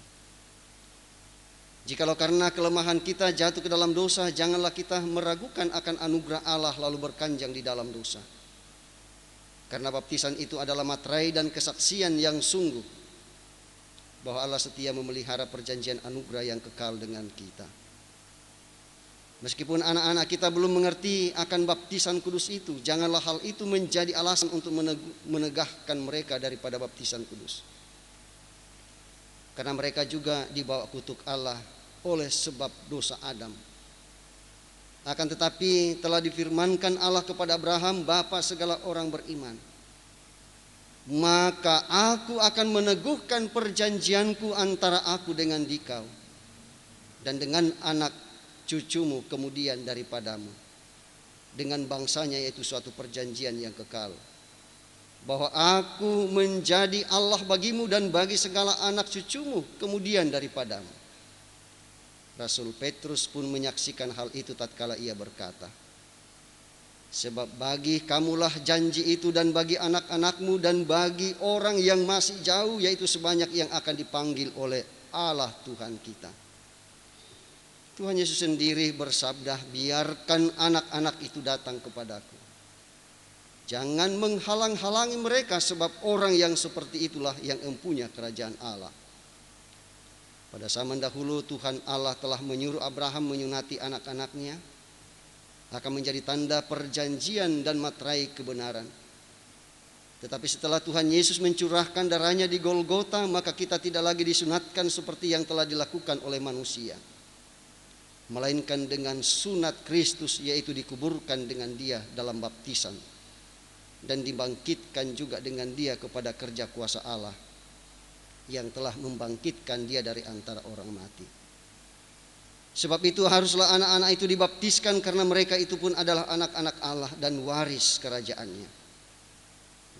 S2: Jikalau karena kelemahan kita jatuh ke dalam dosa, janganlah kita meragukan akan anugerah Allah lalu berkanjang di dalam dosa. Karena baptisan itu adalah materai dan kesaksian yang sungguh bahwa Allah setia memelihara perjanjian anugerah yang kekal dengan kita. Meskipun anak-anak kita belum mengerti akan baptisan kudus itu, janganlah hal itu menjadi alasan untuk menegahkan mereka daripada baptisan kudus. Karena mereka juga dibawa kutuk Allah oleh sebab dosa Adam. Akan tetapi telah difirmankan Allah kepada Abraham, bapa segala orang beriman, maka aku akan meneguhkan perjanjianku antara aku dengan dikau dan dengan anak cucumu kemudian daripadamu, dengan bangsanya, yaitu suatu perjanjian yang kekal, bahwa aku menjadi Allah bagimu dan bagi segala anak cucumu kemudian daripadamu. Rasul Petrus pun menyaksikan hal itu tatkala ia berkata, sebab bagi kamulah janji itu dan bagi anak-anakmu dan bagi orang yang masih jauh, yaitu sebanyak yang akan dipanggil oleh Allah Tuhan kita. Tuhan Yesus sendiri bersabda, biarkan anak-anak itu datang kepadaku. Jangan menghalang-halangi mereka, sebab orang yang seperti itulah yang empunya kerajaan Allah. Pada zaman dahulu Tuhan Allah telah menyuruh Abraham menyunati anak-anaknya, akan menjadi tanda perjanjian dan materai kebenaran. Tetapi setelah Tuhan Yesus mencurahkan darahnya di Golgota, maka kita tidak lagi disunatkan seperti yang telah dilakukan oleh manusia, melainkan dengan sunat Kristus, yaitu dikuburkan dengan Dia dalam baptisan dan dibangkitkan juga dengan Dia kepada kerja kuasa Allah yang telah membangkitkan Dia dari antara orang mati. Sebab itu haruslah anak-anak itu dibaptiskan, karena mereka itu pun adalah anak-anak Allah dan waris kerajaannya.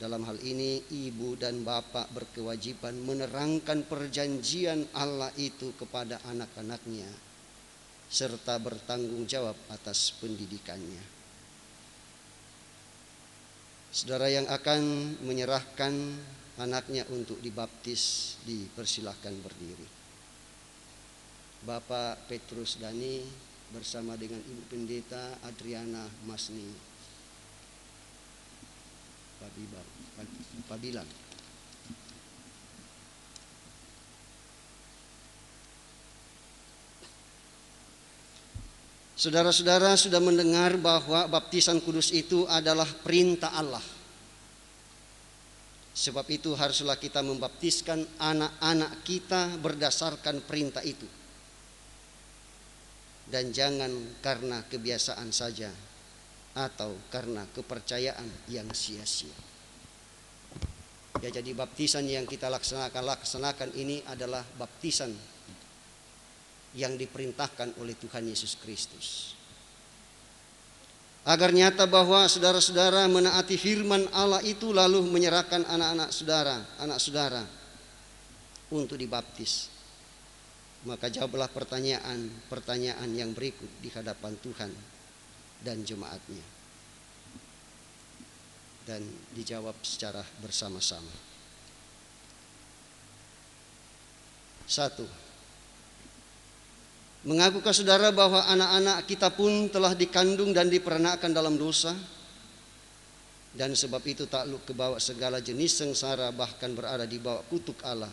S2: Dalam hal ini ibu dan bapak berkewajiban menerangkan perjanjian Allah itu kepada anak-anaknya, serta bertanggung jawab atas pendidikannya. Saudara yang akan menyerahkan anaknya untuk dibaptis, dipersilahkan berdiri. Bapak Petrus Dani bersama dengan Ibu Pendeta Adriana Masni Pabilang. Saudara-saudara sudah mendengar bahwa baptisan kudus itu adalah perintah Allah. Sebab itu haruslah kita membaptiskan anak-anak kita berdasarkan perintah itu, dan jangan karena kebiasaan saja atau karena kepercayaan yang sia-sia. Ya, jadi baptisan yang kita laksanakan ini adalah baptisan yang diperintahkan oleh Tuhan Yesus Kristus, agar nyata bahwa saudara-saudara menaati firman Allah itu, lalu menyerahkan anak saudara untuk dibaptis. Maka jawablah pertanyaan yang berikut di hadapan Tuhan dan jemaatnya, dan dijawab secara bersama-sama. 1. Mengakukah saudara bahwa anak-anak kita pun telah dikandung dan diperanakan dalam dosa, dan sebab itu takluk ke bawah segala jenis sengsara, bahkan berada di bawah kutuk Allah,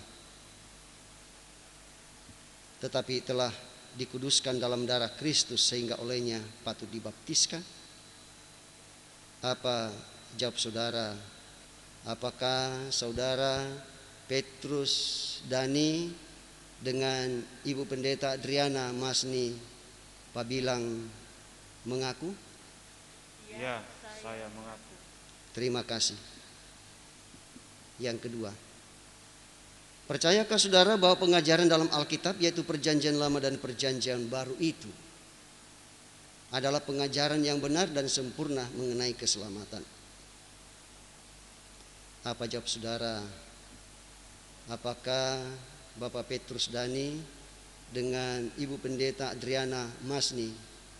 S2: tetapi telah dikuduskan dalam darah Kristus sehingga olehnya patut dibaptiskan? Apa jawab saudara? Apakah saudara Petrus Dani dengan Ibu Pendeta Adriana Masni Pabilang mengaku?
S5: Ya, saya mengaku.
S2: Terima kasih. Yang kedua, percayakah saudara bahwa pengajaran dalam Alkitab, yaitu Perjanjian Lama dan Perjanjian Baru itu adalah pengajaran yang benar dan sempurna mengenai keselamatan? Apa jawab saudara? Apakah Bapak Petrus Dani dengan Ibu Pendeta Adriana Masni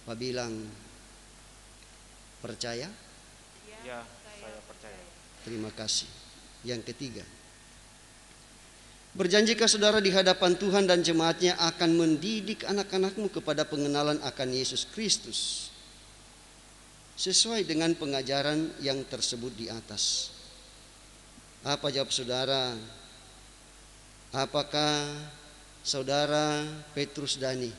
S2: Pabilang percaya?
S5: Ya, saya percaya.
S2: Terima kasih. Yang ketiga, berjanjikah saudara di hadapan Tuhan dan jemaatnya akan mendidik anak-anakmu kepada pengenalan akan Yesus Kristus sesuai dengan pengajaran yang tersebut di atas? Apa jawab saudara? Apakah saudara Petrus Dani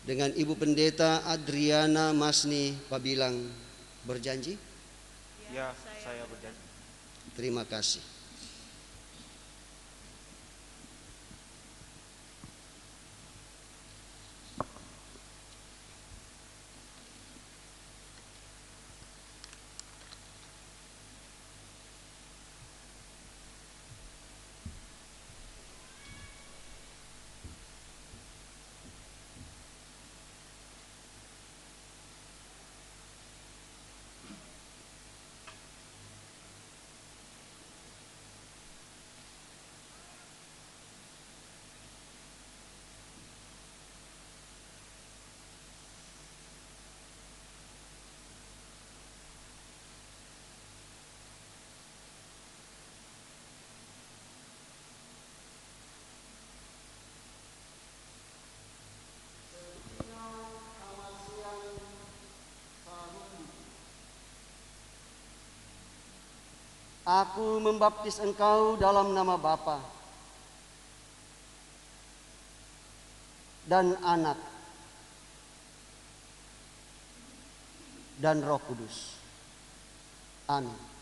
S2: dengan Ibu Pendeta Adriana Masni Pabilang berjanji?
S5: Ya, saya berjanji.
S2: Terima kasih. Aku membaptis engkau dalam nama Bapa dan Anak dan Roh Kudus. Amin.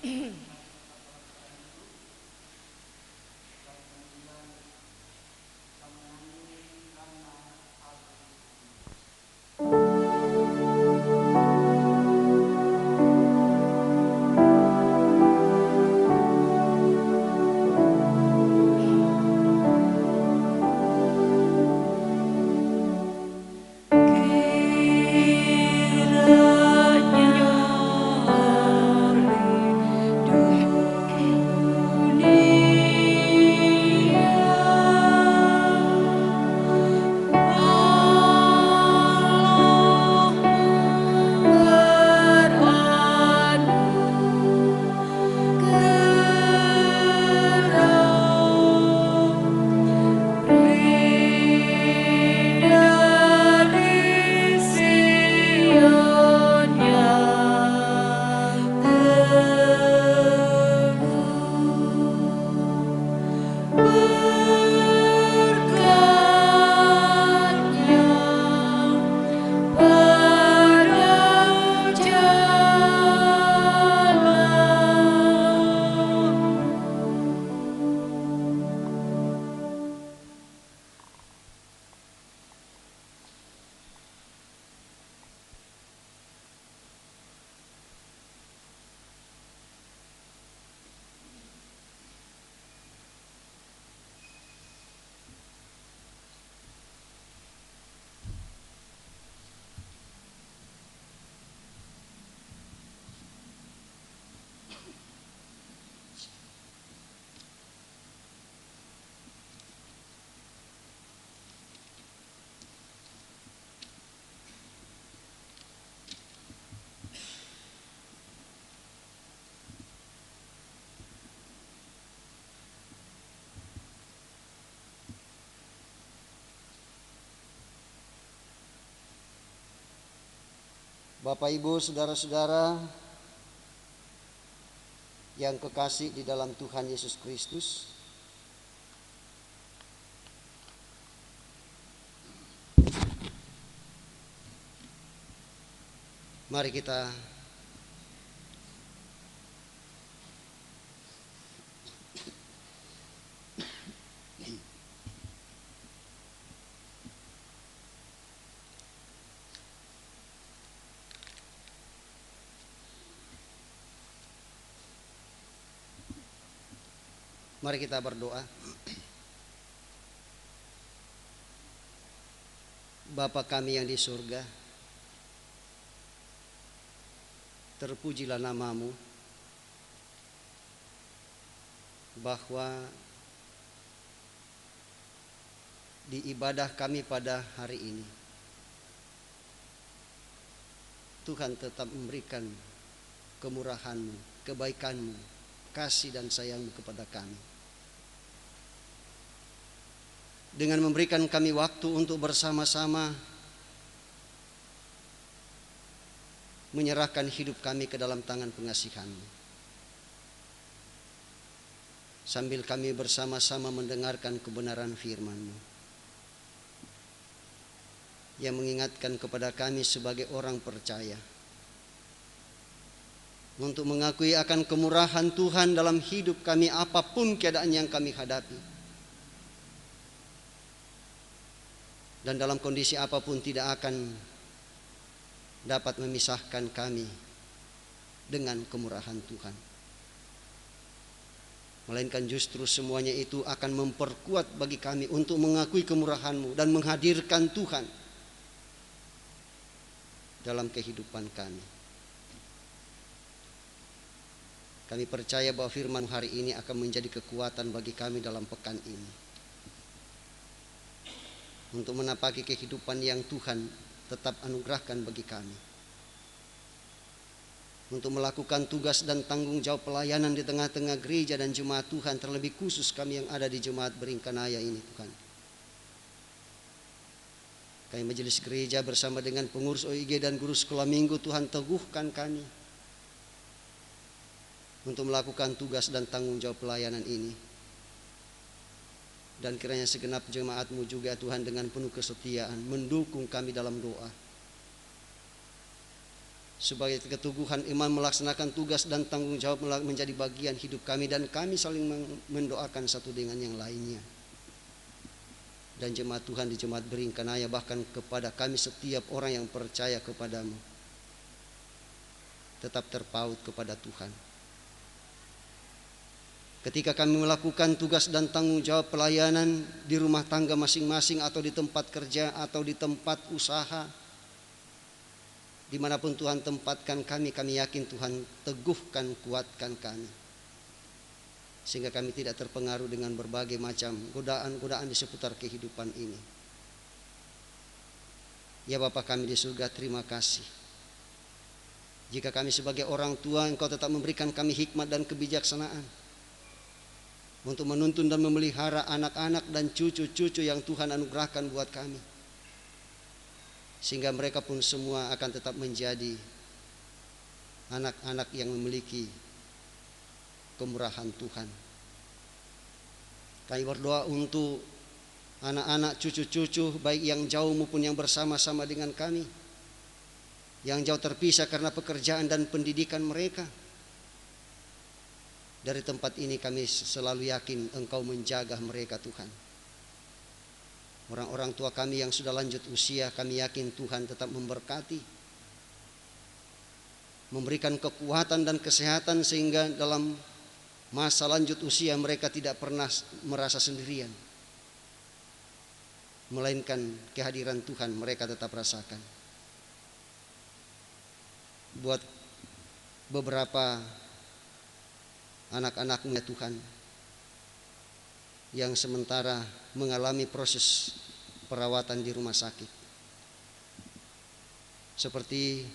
S4: Kiranya
S2: Bapak, Ibu, saudara-saudara yang kekasih di dalam Tuhan Yesus Kristus, mari kita berdoa. Bapa kami yang di surga, terpujilah nama-Mu, bahwa di ibadah kami pada hari ini Tuhan tetap memberikan kemurahan-Mu, kebaikan-Mu, kasih dan sayang-Mu kepada kami, dengan memberikan kami waktu untuk bersama-sama menyerahkan hidup kami ke dalam tangan pengasihan-Mu, sambil kami bersama-sama mendengarkan kebenaran firman-Mu yang mengingatkan kepada kami sebagai orang percaya untuk mengakui akan kemurahan Tuhan dalam hidup kami apapun keadaan yang kami hadapi, dan dalam kondisi apapun tidak akan dapat memisahkan kami dengan kemurahan Tuhan, melainkan justru semuanya itu akan memperkuat bagi kami untuk mengakui kemurahan-Mu dan menghadirkan Tuhan dalam kehidupan kami. Kami percaya bahwa firman hari ini akan menjadi kekuatan bagi kami dalam pekan ini, untuk menapaki kehidupan yang Tuhan tetap anugerahkan bagi kami, untuk melakukan tugas dan tanggung jawab pelayanan di tengah-tengah gereja dan jemaat Tuhan, terlebih khusus kami yang ada di jemaat Beringkanaya ini Tuhan. Kami majelis gereja bersama dengan pengurus OIG dan guru sekolah minggu, Tuhan teguhkan kami untuk melakukan tugas dan tanggung jawab pelayanan ini. Dan kiranya segenap jemaat-Mu juga Tuhan dengan penuh kesetiaan mendukung kami dalam doa, sebagai keteguhan iman melaksanakan tugas dan tanggung jawab menjadi bagian hidup kami, dan kami saling mendoakan satu dengan yang lainnya. Dan jemaat Tuhan di jemaat Beringkanaya, bahkan kepada kami setiap orang yang percaya kepada-Mu, tetap terpaut kepada Tuhan. Ketika kami melakukan tugas dan tanggung jawab pelayanan di rumah tangga masing-masing, atau di tempat kerja, atau di tempat usaha, dimanapun Tuhan tempatkan kami, kami yakin Tuhan teguhkan, kuatkan kami, sehingga kami tidak terpengaruh dengan berbagai macam godaan-godaan di seputar kehidupan ini. Ya Bapa kami di surga, terima kasih. Jika kami sebagai orang tua, Engkau tetap memberikan kami hikmat dan kebijaksanaan untuk menuntun dan memelihara anak-anak dan cucu-cucu yang Tuhan anugerahkan buat kami, sehingga mereka pun semua akan tetap menjadi anak-anak yang memiliki kemurahan Tuhan. Kami berdoa untuk anak-anak, cucu-cucu, baik yang jauh maupun yang bersama-sama dengan kami, yang jauh terpisah karena pekerjaan dan pendidikan mereka. Dari tempat ini kami selalu yakin Engkau menjaga mereka Tuhan. Orang-orang tua kami yang sudah lanjut usia, kami yakin Tuhan tetap memberkati, memberikan kekuatan dan kesehatan, sehingga dalam masa lanjut usia mereka tidak pernah merasa sendirian, melainkan kehadiran Tuhan mereka tetap rasakan. Buat beberapa anak-anak-Mu ya Tuhan, yang sementara mengalami proses perawatan di rumah sakit, seperti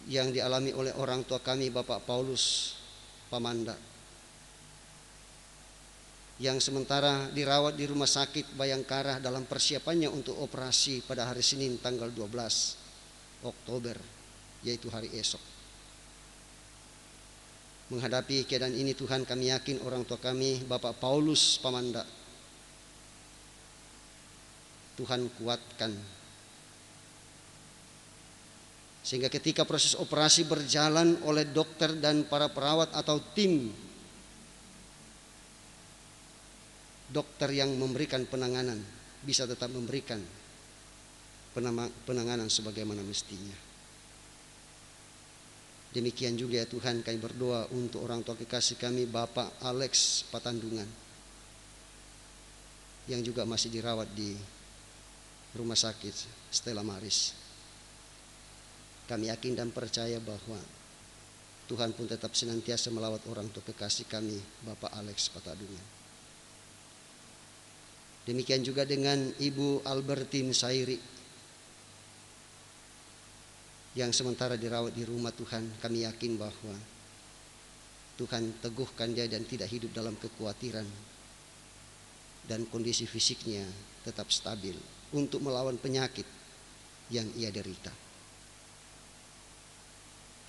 S2: yang dialami oleh orang tua kami, Bapak Paulus Pamanda. yang sementara dirawat di Rumah Sakit Bayangkara dalam persiapannya untuk operasi pada hari Senin tanggal 12 Oktober, yaitu hari esok. Menghadapi keadaan ini Tuhan, kami yakin orang tua kami, Bapak Paulus Pamanda, Tuhan kuatkan. Sehingga ketika proses operasi berjalan oleh dokter dan para perawat atau tim dokter yang memberikan penanganan bisa tetap memberikan penanganan sebagaimana mestinya. Demikian juga ya Tuhan, kami berdoa untuk orang tua kekasih kami Bapak Alex Patandungan yang juga masih dirawat di Rumah Sakit Stella Maris. Kami yakin dan percaya bahwa Tuhan pun tetap senantiasa melawat orang tua kekasih kami Bapak Alex Patandungan. Demikian juga dengan Ibu Albertine Sairi yang sementara dirawat di rumah Tuhan. Kami yakin bahwa Tuhan teguhkan dia dan tidak hidup dalam kekhawatiran, dan kondisi fisiknya tetap stabil untuk melawan penyakit yang ia derita.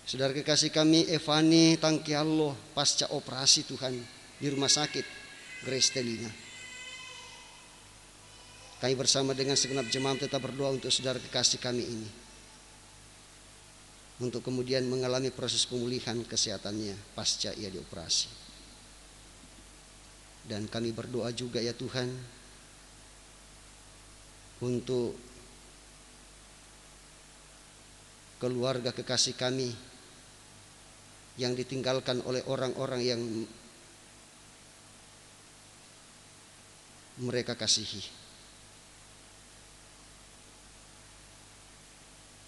S2: Saudara kekasih kami Evani Tangkiallo pasca operasi Tuhan di Rumah Sakit Grace Telina. Kami bersama dengan segenap jemaat tetap berdoa untuk saudara kekasih kami ini, untuk kemudian mengalami proses pemulihan kesehatannya pasca ia dioperasi. Dan kami berdoa juga ya Tuhan untuk keluarga kekasih kami yang ditinggalkan oleh orang-orang yang mereka kasihi.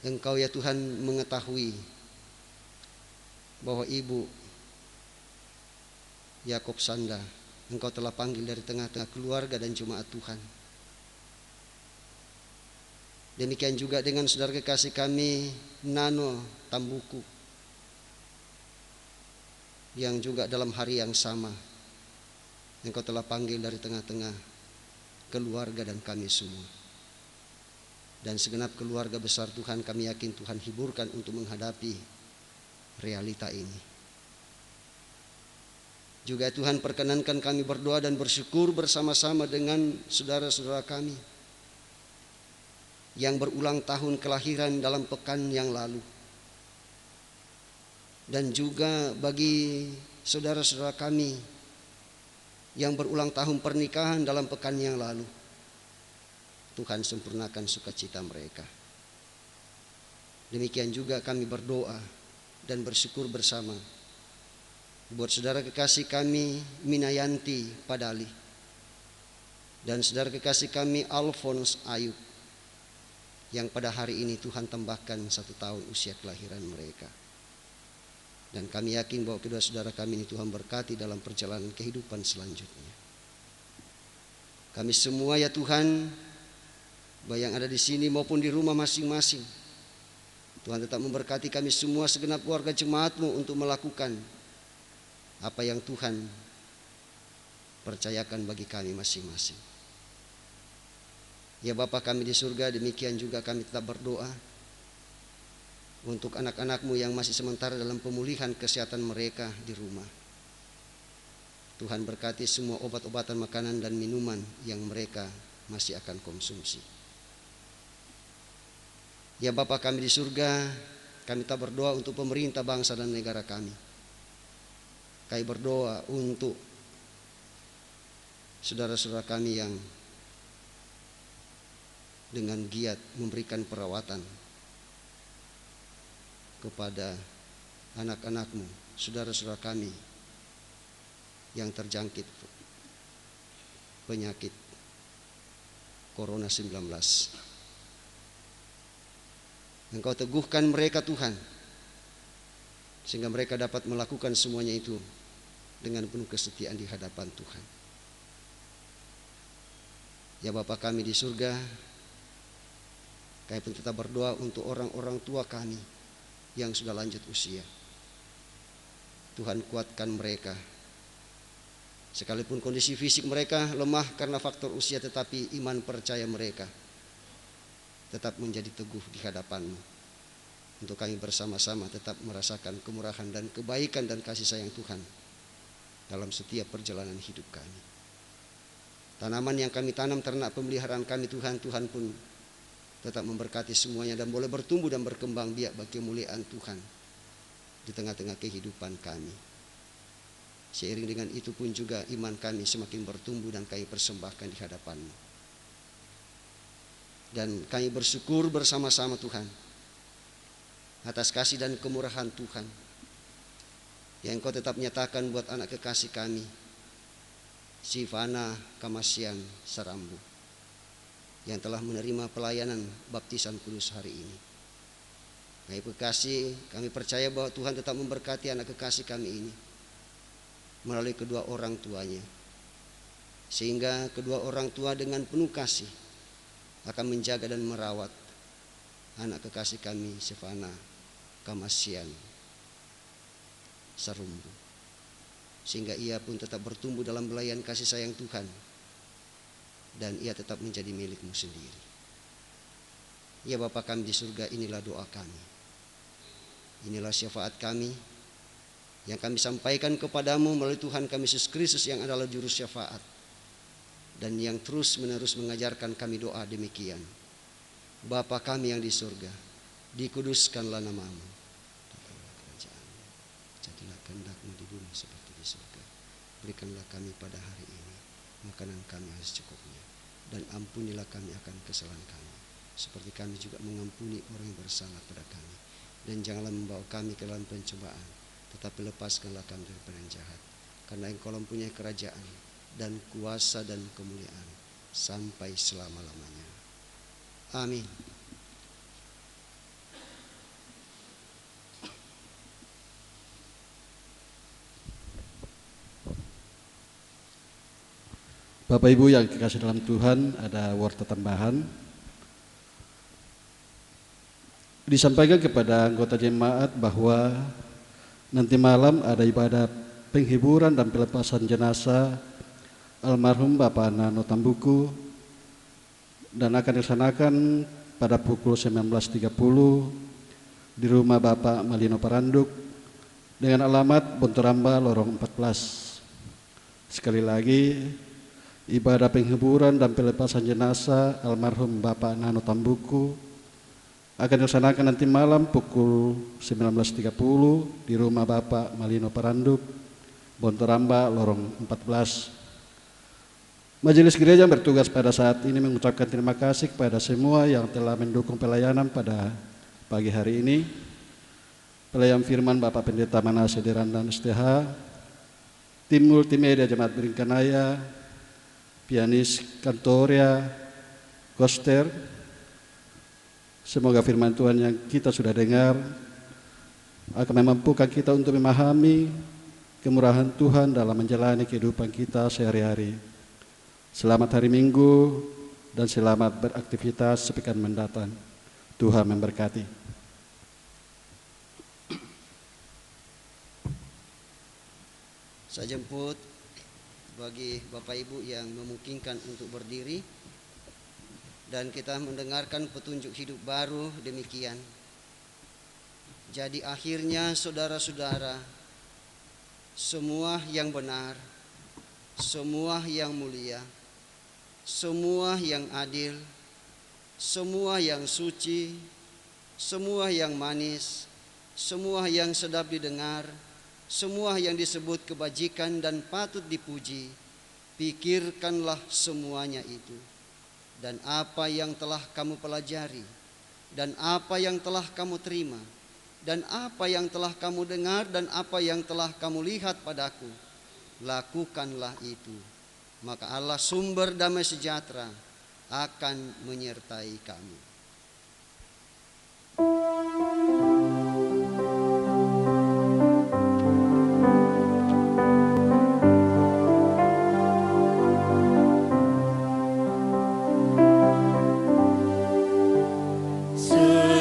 S2: Engkau ya Tuhan mengetahui bahwa Ibu Yakob Sanda Engkau telah panggil dari tengah-tengah keluarga dan jemaat Tuhan. Demikian juga dengan saudara kekasih kami Nano Tambuku yang juga dalam hari yang sama Engkau telah panggil dari tengah-tengah keluarga dan kami semua. Dan segenap keluarga besar Tuhan, kami yakin Tuhan hiburkan untuk menghadapi realita ini. Juga Tuhan perkenankan kami berdoa dan bersyukur bersama-sama dengan saudara-saudara kami yang berulang tahun kelahiran dalam pekan yang lalu. Dan juga bagi saudara-saudara kami yang berulang tahun pernikahan dalam pekan yang lalu. Tuhan sempurnakan sukacita mereka. Demikian juga kami berdoa dan bersyukur bersama buat saudara kekasih kami Minayanti Padali dan saudara kekasih kami Alphonse Ayub yang pada hari ini Tuhan tambahkan 1 tahun usia kelahiran mereka. Dan kami yakin bahwa kedua saudara kami ini Tuhan berkati dalam perjalanan kehidupan selanjutnya. Kami semua ya Tuhan, baik yang ada di sini maupun di rumah masing-masing, Tuhan tetap memberkati kami semua segenap keluarga jemaat-Mu untuk melakukan apa yang Tuhan percayakan bagi kami masing-masing. Ya Bapa kami di surga, demikian juga kami tetap berdoa untuk anak-anak-Mu yang masih sementara dalam pemulihan kesehatan mereka di rumah. Tuhan berkati semua obat-obatan, makanan dan minuman yang mereka masih akan konsumsi. Ya Bapa kami di surga, kami tak berdoa untuk pemerintah bangsa dan negara kami. Kami berdoa untuk saudara-saudara kami yang dengan giat memberikan perawatan kepada anak-anak-Mu, saudara-saudara kami yang terjangkit penyakit Corona-19. Engkau teguhkan mereka Tuhan, sehingga mereka dapat melakukan semuanya itu dengan penuh kesetiaan di hadapan Tuhan. Ya Bapa kami di surga, kami pun tetap berdoa untuk orang-orang tua kami yang sudah lanjut usia. Tuhan kuatkan mereka Sekalipun kondisi fisik mereka lemah karena faktor usia, tetapi iman percaya mereka tetap menjadi teguh di hadapan-Mu. Untuk kami bersama-sama tetap merasakan kemurahan dan kebaikan dan kasih sayang Tuhan dalam setiap perjalanan hidup kami. Tanaman yang kami tanam, ternak pemeliharaan kami Tuhan, Tuhan pun tetap memberkati semuanya dan boleh bertumbuh dan berkembang biak bagi kemuliaan Tuhan di tengah-tengah kehidupan kami. Seiring dengan itu pun juga iman kami semakin bertumbuh dan kami persembahkan di hadapan-Mu. Dan kami bersyukur bersama-sama Tuhan atas kasih dan kemurahan Tuhan yang Engkau tetap nyatakan buat anak kekasih kami, Sivana Kamasian Sarambu, yang telah menerima pelayanan baptisan kudus hari ini. Kami kekasih, kami percaya bahwa Tuhan tetap memberkati anak kekasih kami ini melalui kedua orang tuanya, sehingga kedua orang tua dengan penuh kasih akan menjaga dan merawat anak kekasih kami Sivana Kamasian Sarumbu, sehingga ia pun tetap bertumbuh dalam belayan kasih sayang Tuhan dan ia tetap menjadi milik-Mu sendiri. Ya Bapa kami di surga, inilah doa kami, inilah syafaat kami yang kami sampaikan kepadamu melalui Tuhan kami Yesus Kristus yang adalah juru syafaat dan yang terus menerus mengajarkan kami doa demikian. Bapa kami yang di surga, dikuduskanlah nama-Mu, datanglah kerajaan-Mu, jadilah kehendak-Mu di bumi seperti di surga. Berikanlah kami pada hari ini makanan kami yang secukupnya, dan ampunilah kami akan kesalahan kami, seperti kami juga mengampuni orang yang bersalah pada kami. Dan janganlah membawa kami ke dalam pencobaan, tetapi lepaskanlah kami dari yang jahat. Karena Engkau mempunyai kerajaan dan kuasa dan kemuliaan sampai selama-lamanya. Amin.
S1: Bapak Ibu yang dikasih dalam Tuhan, ada warta tambahan. Disampaikan kepada anggota jemaat bahwa nanti malam ada ibadah penghiburan dan pelepasan jenazah almarhum Bapak Nano Tambuku dan akan dilaksanakan pada pukul 19.30 di rumah Bapak Malino Paranduk dengan alamat Bontoramba Lorong 14. Sekali lagi, ibadah penghiburan dan pelepasan jenazah almarhum Bapak Nano Tambuku akan dilaksanakan nanti malam pukul 19.30 di rumah Bapak Malino Paranduk, Bontoramba Lorong 14. Majelis gereja bertugas pada saat ini mengucapkan terima kasih kepada semua yang telah mendukung pelayanan pada pagi hari ini. Pelayan firman Bapak Pendeta Manase Derandan STH, tim multimedia Jemaat Beringkanaya, pianis Kantoria, Koster. Semoga firman Tuhan yang kita sudah dengar akan memampukan kita untuk memahami kemurahan Tuhan dalam menjalani kehidupan kita sehari-hari. Selamat hari Minggu dan selamat beraktivitas sepekan mendatang. Tuhan memberkati.
S2: Saya jemput bagi Bapak Ibu yang memungkinkan untuk berdiri dan kita mendengarkan petunjuk hidup baru demikian. Jadi akhirnya saudara-saudara, semua yang benar, semua yang mulia, semua yang adil, semua yang suci, semua yang manis, semua yang sedap didengar, semua yang disebut kebajikan dan patut dipuji, pikirkanlah semuanya itu. Dan apa yang telah kamu pelajari, dan apa yang telah kamu terima, dan apa yang telah kamu dengar, dan apa yang telah kamu lihat padaku, lakukanlah itu. Maka Allah sumber damai sejahtera akan menyertai kamu.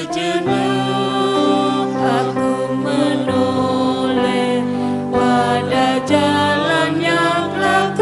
S4: Sejenak aku menoleh pada jalan yang telah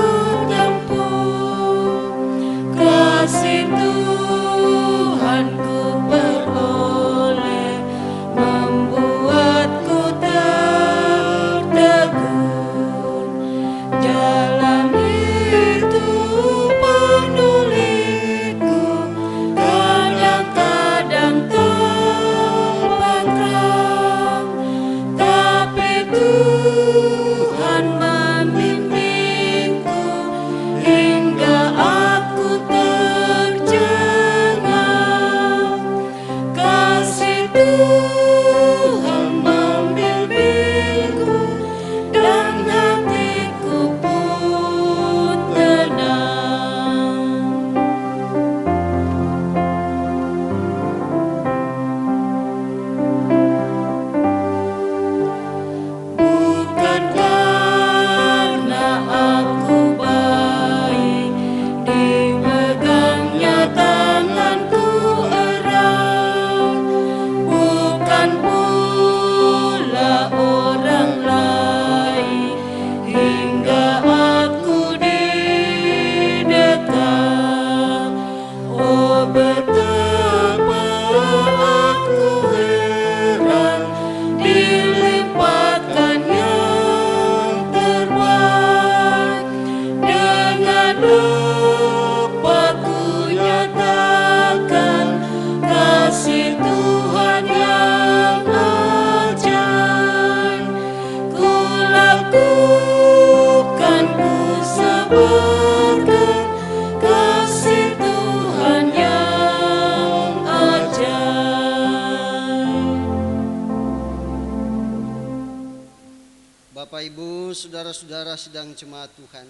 S2: Bapak, Ibu, saudara-saudara sidang jemaat Tuhan,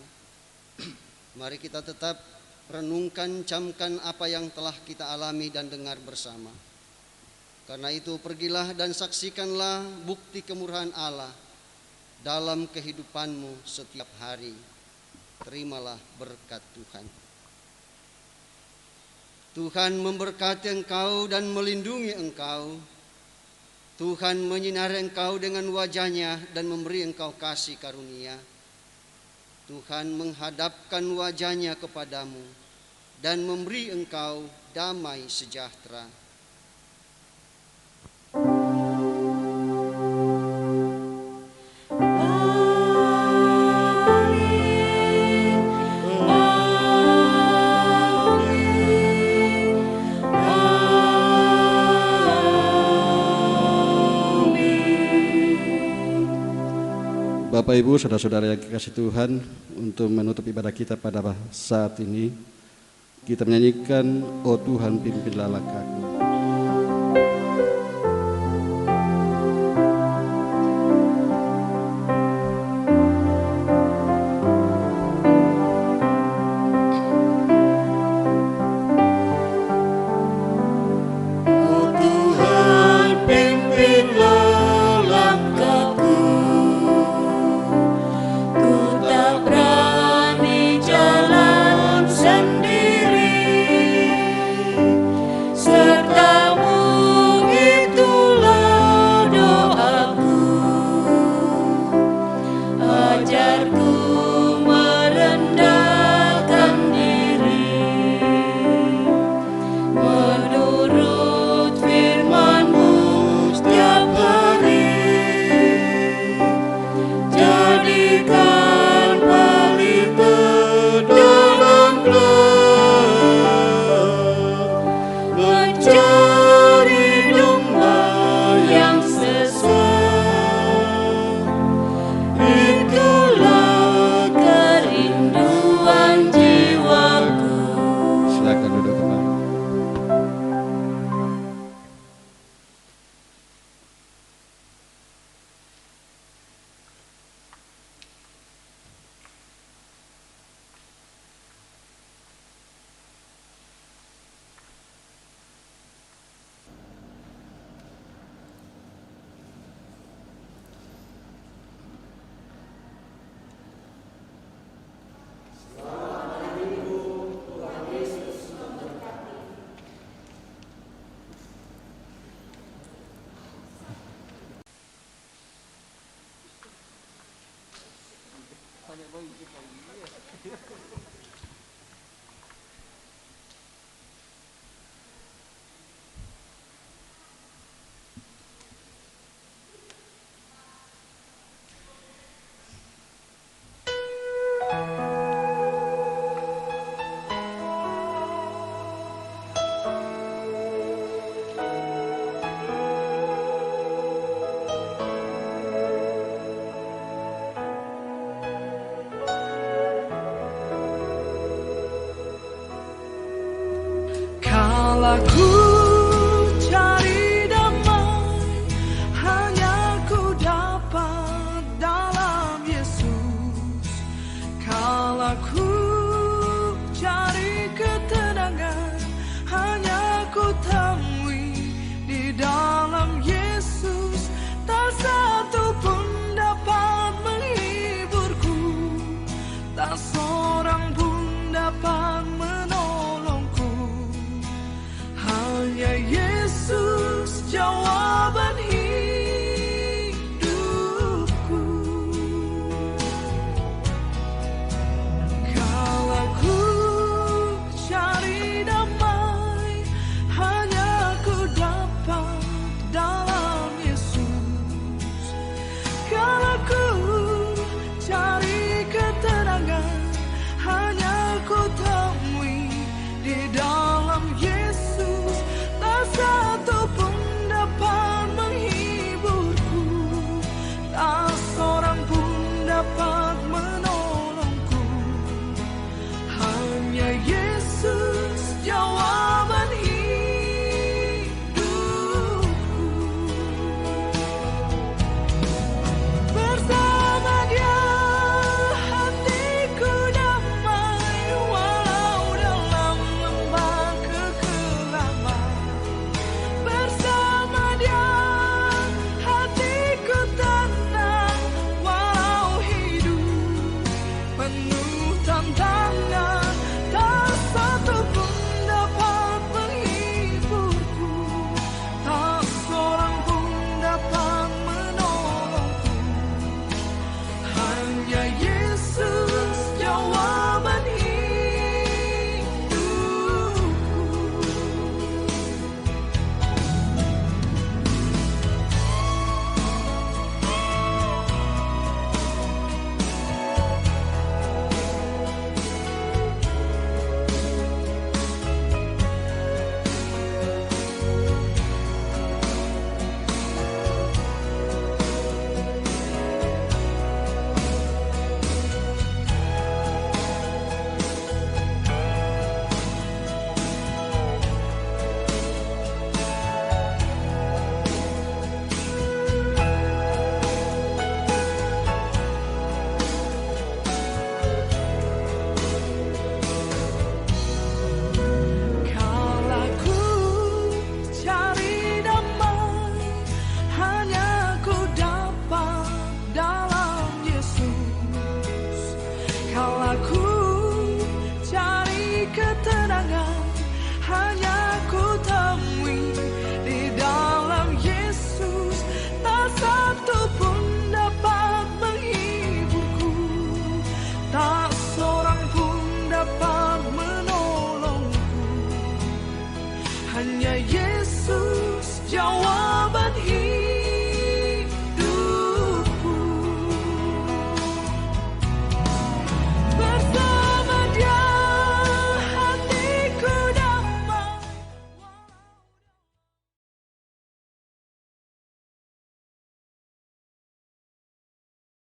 S2: mari kita tetap renungkan, camkan apa yang telah kita alami dan dengar bersama. Karena itu pergilah dan saksikanlah bukti kemurahan Allah dalam kehidupanmu setiap hari. Terimalah berkat Tuhan. Tuhan memberkati engkau dan melindungi engkau. Tuhan menyinari engkau dengan wajah-Nya dan memberi engkau kasih karunia. Tuhan menghadapkan wajah-Nya kepadamu dan memberi engkau damai sejahtera.
S1: Bapak, Ibu, saudara-saudara yang dikasihi Tuhan, untuk menutup ibadah kita pada saat ini, kita menyanyikan "Oh Tuhan, pimpinlah langkahku".
S2: Banyak banget.